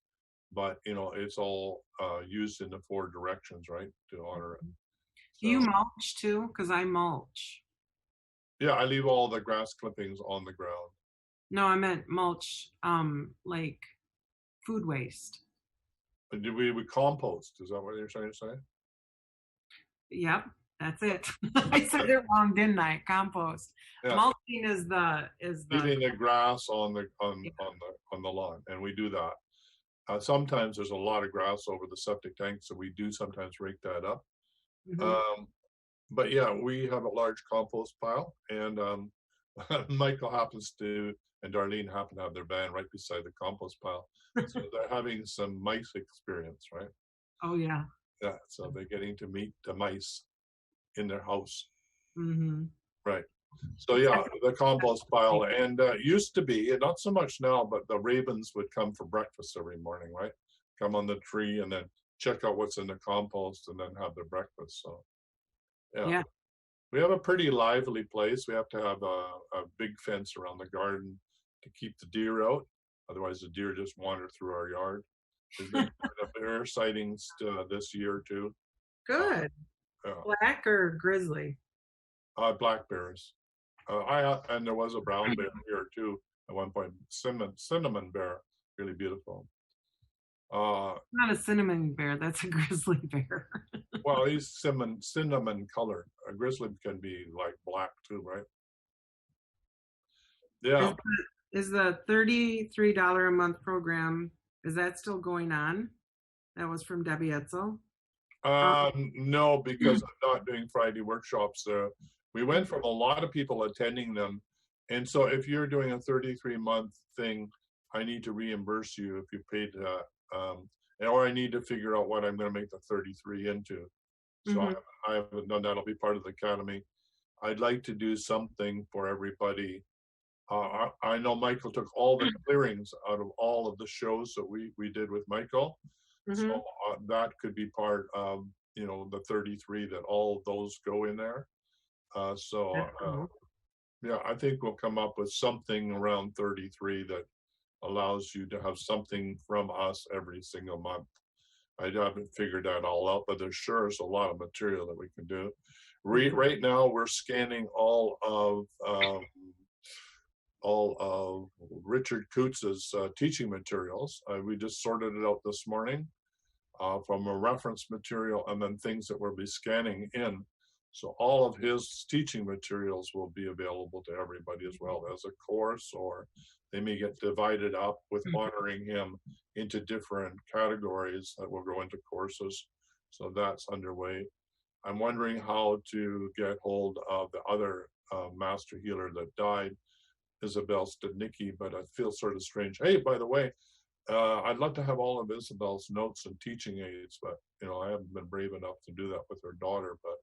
but you know it's all used in the 4 directions, right, to honor it. Do you mulch too? Because I mulch. Yeah, I leave all the grass clippings on the ground. No, I meant mulch, like food waste. But do we compost? Is that what you're trying to say? Yep, that's it. I said it wrong, didn't I? Compost. Yeah. Mulching is leaving the grass on the lawn, and we do that. Sometimes there's a lot of grass over the septic tank, so we do sometimes rake that up. Mm-hmm. But yeah, we have a large compost pile, and Michael happens to, and Darlene happen to have their van right beside the compost pile. So they're having some mice experience, right? Oh yeah. Yeah, so they're getting to meet the mice in their house. Mm-hmm. Right. So yeah, the compost pile, and used to be, and not so much now, but the ravens would come for breakfast every morning, right? Come on the tree and then check out what's in the compost and then have their breakfast. So yeah. We have a pretty lively place. We have to have a big fence around the garden to keep the deer out. Otherwise, the deer just wander through our yard. There's been bear sightings this year too. Good. Black or grizzly? Black bears. And there was a brown bear here too at one point. Cinnamon bear, really beautiful. Not a cinnamon bear. That's a grizzly bear. Well, he's cinnamon colored. A grizzly can be like black too, right? Yeah. Is the $33 a month program, is that still going on? That was from Deby Estel. No, because I'm not doing Friday workshops. We went from a lot of people attending them, and so if you're doing a 33-month thing, I need to reimburse you if you paid, or I need to figure out what I'm going to make the 33 into. So I haven't done that. I'll be part of the academy. I'd like to do something for everybody. I know Michael took all the clearings out of all of the shows that we did with Michael. So that could be part of, the 33, that all of those go in there. Yeah, I think we'll come up with something around 33 that allows you to have something from us every single month. I haven't figured that all out, but there sure is a lot of material that we can do. Right now, we're scanning all of Richard Coots's teaching materials. We just sorted it out this morning from a reference material and then things that we'll be scanning in. So all of his teaching materials will be available to everybody as well as a course, or they may get divided up with honoring him into different categories that will go into courses. So that's underway. I'm wondering how to get hold of the other master healer that died, Isabel Studnicki, but I feel sort of strange. Hey, by the way, I'd love to have all of Isabel's notes and teaching aids, but I haven't been brave enough to do that with her daughter, but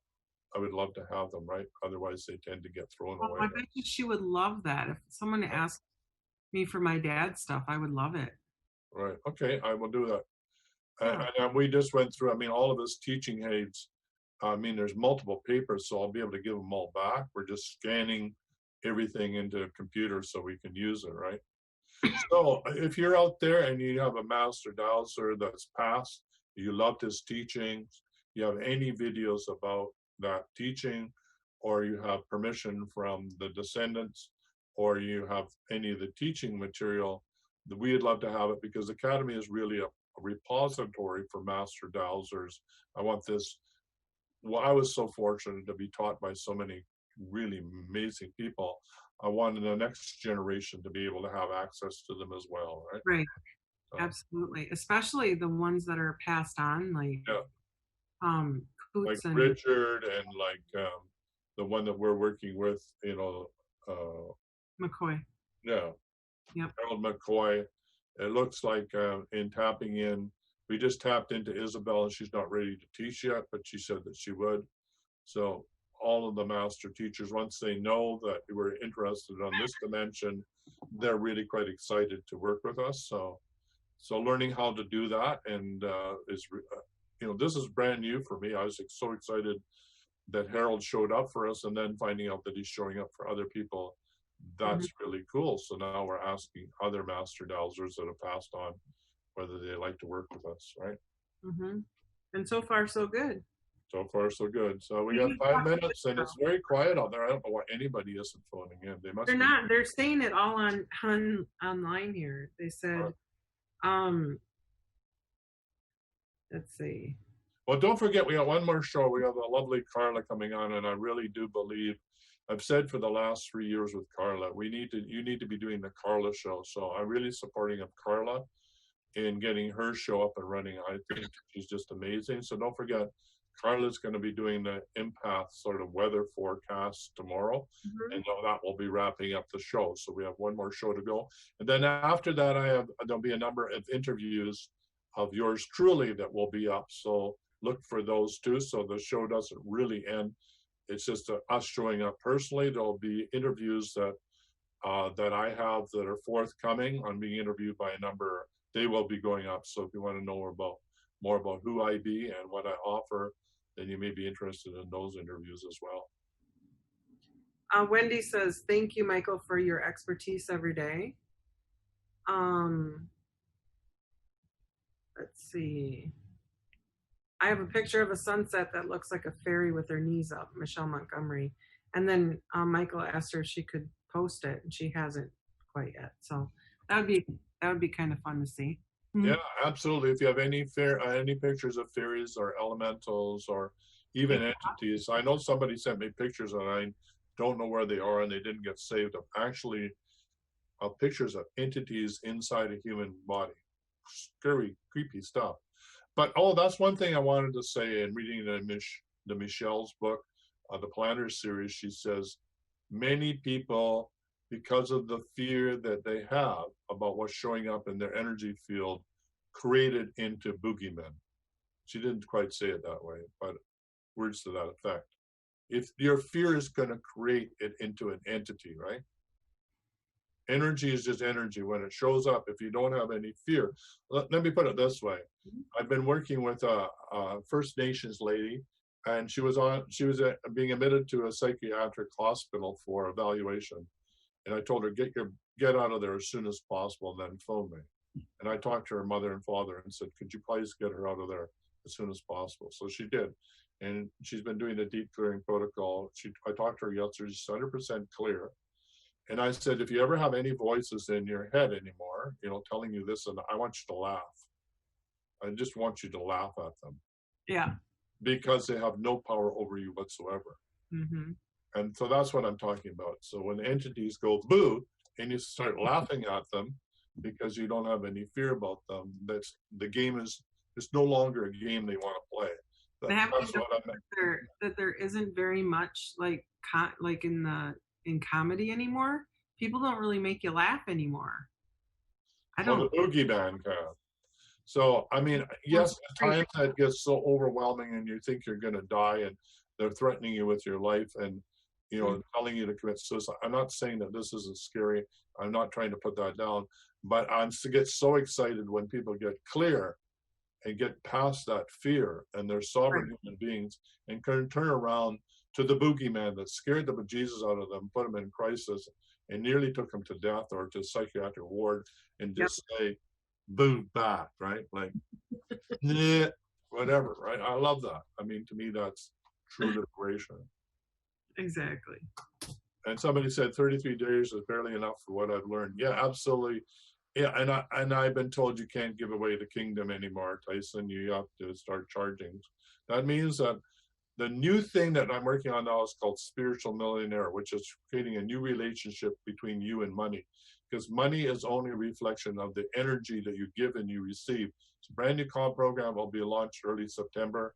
I would love to have them, right? Otherwise they tend to get thrown away. I bet you she would love that. If someone asked me for my dad's stuff, I would love it. Right. Okay, I will do that. And we just went through, all of his teaching aids. There's multiple papers, so I'll be able to give them all back. We're just scanning everything into a computer so we can use it, right? So if you're out there and you have a master dowser that's passed, you loved his teachings, you have any videos about that teaching, or you have permission from the descendants, or you have any of the teaching material, we'd love to have it, because the Academy is really a repository for master dowsers. I want this. Well, I was so fortunate to be taught by so many really amazing people. I wanted the next generation to be able to have access to them as well, right? Right. Absolutely. Especially the ones that are passed on, like Coots and Richard, and the one that we're working with, McCoy. Yeah. Yep. Harold McCoy. It looks like in tapping in, we just tapped into Isabel, and she's not ready to teach yet, but she said that she would. So all of the master teachers, once they know that we're interested on this dimension, they're really quite excited to work with us. So learning how to do that, and this is brand new for me. I was so excited that Harold showed up for us, and then finding out that he's showing up for other people. That's really cool. So now we're asking other master dowsers that have passed on whether they like to work with us, right? And so far, so good. So far, so good. So we got 5 minutes, and it's very quiet out there. I don't know why anybody isn't phoning in. They're not. They're saying it all online here. They said, let's see. Well, don't forget, we got one more show. We have a lovely Carla coming on, and I really do believe, I've said for the last 3 years with Carla, you need to be doing the Carla show. So I'm really supporting of Carla in getting her show up and running. I think she's just amazing. So don't forget, Carla's going to be doing the empath sort of weather forecast tomorrow, and that will be wrapping up the show. So we have one more show to go, and then after that, there'll be a number of interviews of yours truly that will be up. So look for those too. So the show doesn't really end. It's just us showing up personally. There'll be interviews that I have that are forthcoming. I'm being interviewed by a number. They will be going up. So if you want to know more about who I be and what I offer, then you may be interested in those interviews as well. Wendy says, thank you, Michael, for your expertise every day. Let's see. I have a picture of a sunset that looks like a fairy with her knees up, Michelle Montgomery. And then Michael asked her if she could post it, and she hasn't quite yet. So that would be kind of fun to see. Yeah, absolutely. If you have any pictures of fairies or elementals or even entities, I know somebody sent me pictures and I don't know where they are and they didn't get saved. Actually, pictures of entities inside a human body. Scary, creepy stuff. But that's one thing I wanted to say in reading the Michelle's book, the Planner series. She says many people, because of the fear that they have about what's showing up in their energy field, created into boogeymen. She didn't quite say it that way, but words to that effect. If your fear is going to create it into an entity, right? Energy is just energy. When it shows up, if you don't have any fear, let me put it this way. I've been working with a First Nations lady, and she was being admitted to a psychiatric hospital for evaluation. And I told her, get out of there as soon as possible, and then phone me. And I talked to her mother and father and said, could you please get her out of there as soon as possible? So she did. And she's been doing the deep clearing protocol. I talked to her yesterday, she's 100% clear. And I said, if you ever have any voices in your head anymore, telling you this, and I want you to laugh. I just want you to laugh at them. Yeah. Because they have no power over you whatsoever. Mm-hmm. And so that's what I'm talking about. So when entities go boo, and you start laughing at them because you don't have any fear about them, the game is no longer a game they want to play. That's what I meant. That there isn't very much like in comedy anymore. People don't really make you laugh anymore. I don't. Well, the boogeyman can. So I mean, yes, at times that gets so overwhelming, and you think you're going to die, and they're threatening you with your life, and telling you to commit suicide. I'm not saying that this isn't scary. I'm not trying to put that down, but I get so excited when people get clear and get past that fear, and they're sovereign human beings, and can turn around to the boogeyman that scared the bejesus out of them, put them in crisis, and nearly took them to death or to psychiatric ward, and just say, boo back, right? Like, nah, whatever, right? I love that. I mean, to me, that's true liberation. Exactly. And somebody said 33 days is barely enough for what I've learned. Yeah, absolutely. Yeah, and I've been told you can't give away the kingdom anymore, Tyson. You have to start charging. That means that the new thing that I'm working on now is called Spiritual Millionaire, which is creating a new relationship between you and money. Because money is only a reflection of the energy that you give and you receive. It's a brand new comp program will be launched early September.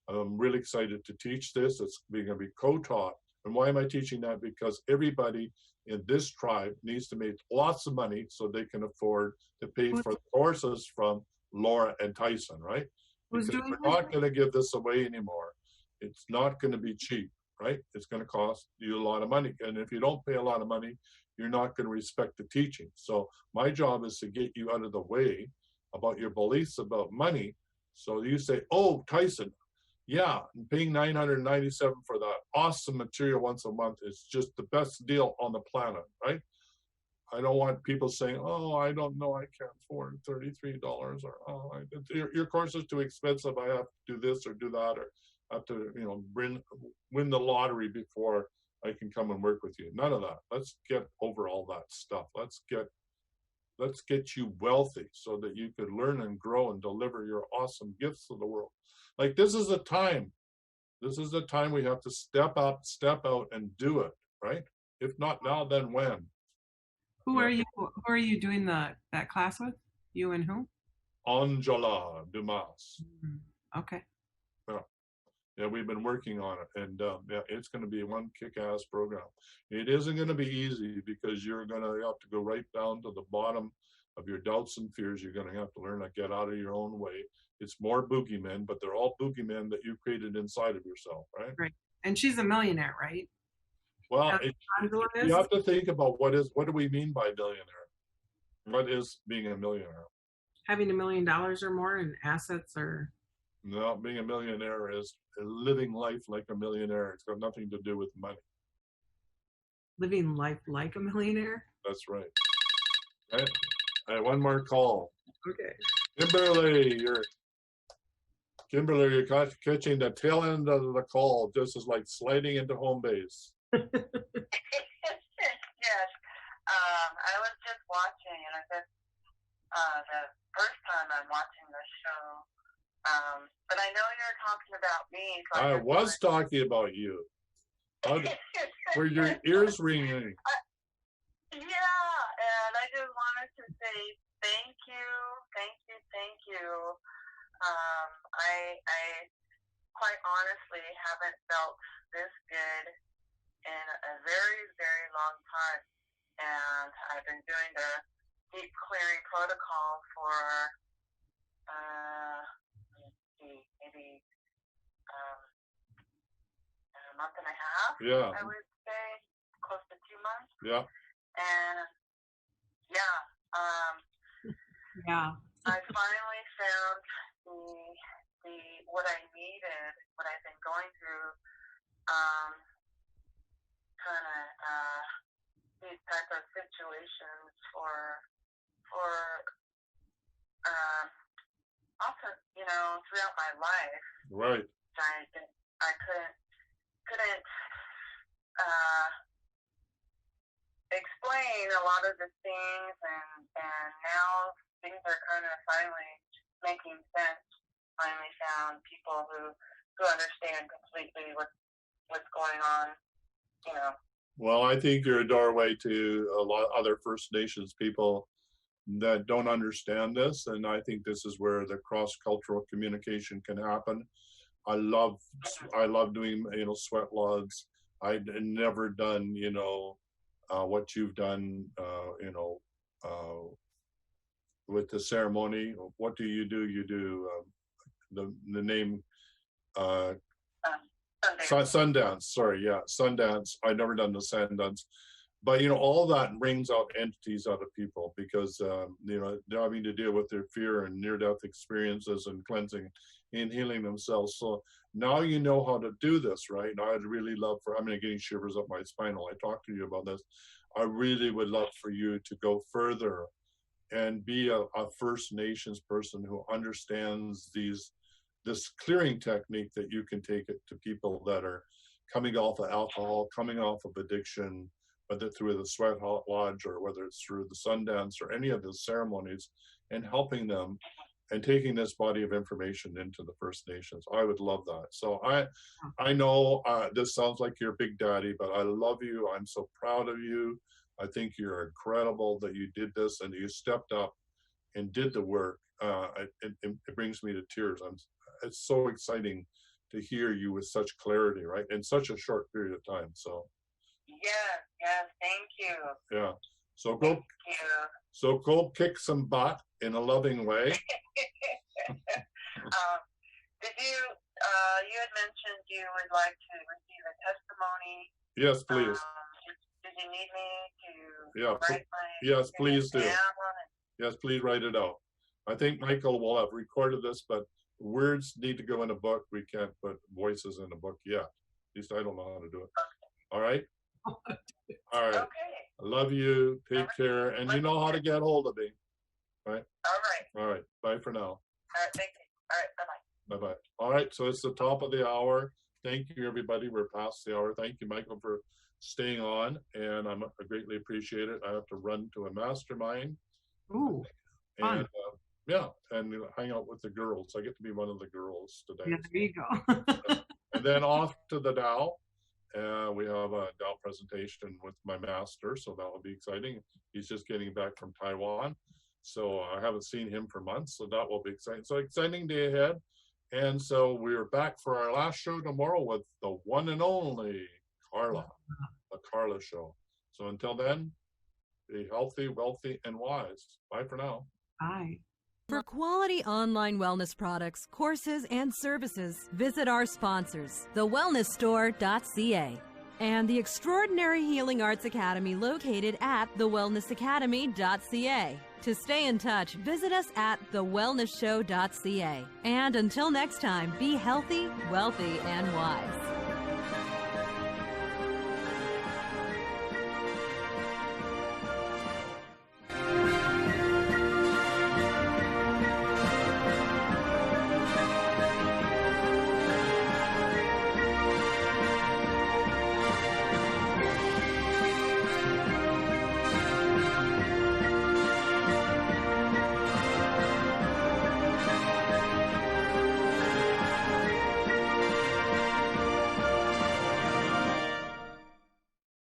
I'm really excited to teach this. It's going to be co-taught. And why am I teaching that? Because everybody in this tribe needs to make lots of money so they can afford to pay for the courses from Laura and Tyson, right? Because we're not going to give this away anymore. It's not going to be cheap, right? It's going to cost you a lot of money. And if you don't pay a lot of money, you're not going to respect the teaching. So my job is to get you out of the way about your beliefs about money. So you say, oh, Tyson, yeah, paying $997 for that awesome material once a month is just the best deal on the planet, right? I don't want people saying, oh, I don't know, I can't afford $33, or oh, your course is too expensive, I have to do this or do that, or I have to, win the lottery before I can come and work with you. None of that. Let's get over all that stuff. Let's get you wealthy so that you could learn and grow and deliver your awesome gifts to the world. Like, this is the time. This is the time we have to step up, step out, and do it, right? If not now, then when? Who are you doing that class with? You and who? Angela Dumas. Okay. Yeah. Yeah, we've been working on it, and yeah, it's going to be one kick-ass program. It isn't going to be easy because you're going to have to go right down to the bottom of your doubts and fears. You're going to have to learn to get out of your own way. It's more boogeymen, but they're all boogeymen that you created inside of yourself, right? Right. And she's a millionaire, right? Well, Angela is? you have to think about what do we mean by millionaire? What is being a millionaire? Having $1 million or more in assets, or No, being a millionaire is living life like a millionaire. It's got nothing to do with money. living life like a millionaire. That's right. Right. All right, one more call. Okay. Kimberly, you're catching the tail end of the call. This is like sliding into home base. Yes. I was just watching, and I guess the first time I'm watching this show. But I know you're talking about me. So I was talking about you. Were your ears ringing? Yeah, and I just wanted to say thank you. I quite honestly haven't felt this good in a very, very long time. And I've been doing the deep clearing protocol for, maybe a month and a half, Yeah. I would say, close to 2 months. Yeah. And yeah, Yeah. I finally found the what I needed, what I've been going through, kind of these type of situations for also, throughout my life. Right. I couldn't explain a lot of the things, and now things are kind of finally making sense. Finally found people who understand completely what's going on. Well, I think you're a doorway to a lot of other First Nations people that don't understand this, and I think this is where the cross-cultural communication can happen. I love doing sweat logs. I'd never done what you've done with the ceremony. What do? You do the name Sundance. Sorry, yeah, Sundance. I've never done the Sundance, but all that brings out entities out of people because they're having to deal with their fear and near-death experiences and cleansing and healing themselves. So now you know how to do this, right? Now I'd really love I'm getting shivers up my spinal. I talked to you about this. I really would love for you to go further and be a First Nations person who understands this clearing technique that you can take it to people that are coming off of alcohol, coming off of addiction, whether through the sweat lodge or whether it's through the Sundance or any of the ceremonies, and helping them and taking this body of information into the First Nations. I would love that. So I know this sounds like your big daddy, but I love you. I'm so proud of you. I think you're incredible that you did this and you stepped up and did the work. It brings me to tears. It's so exciting to hear you with such clarity, right? In such a short period of time. So yeah, thank you. Yeah. So go kick some butt in a loving way. Did you had mentioned you would like to receive a testimony? Yes, please. Did you need me to write my yes, please do. down? Yes, please write it out. I think Michael will have recorded this, but words need to go in a book. We can't put voices in a book yet. At least I don't know how to do it. All right? All right. Okay. I love you. Take care. And you know how to get hold of me. Right? All right. All right. Bye for now. All right. Thank you. All right. Bye-bye. Bye-bye. All right. So it's the top of the hour. Thank you, everybody. We're past the hour. Thank you, Michael, for staying on. And I greatly appreciate it. I have to run to a mastermind. Ooh, fun. And and hang out with the girls. I get to be one of the girls today. Yeah, there you go. And then off to the Tao. We have a Tao presentation with my master, so that will be exciting. He's just getting back from Taiwan, so I haven't seen him for months, so that will be exciting. So exciting day ahead. And so we're back for our last show tomorrow with the one and only Carla, the Carla Show. So until then, be healthy, wealthy, and wise. Bye for now. Bye. For quality online wellness products, courses, and services, visit our sponsors, thewellnessstore.ca and the Extraordinary Healing Arts Academy located at thewellnessacademy.ca. To stay in touch, visit us at thewellnessshow.ca. And until next time, be healthy, wealthy, and wise.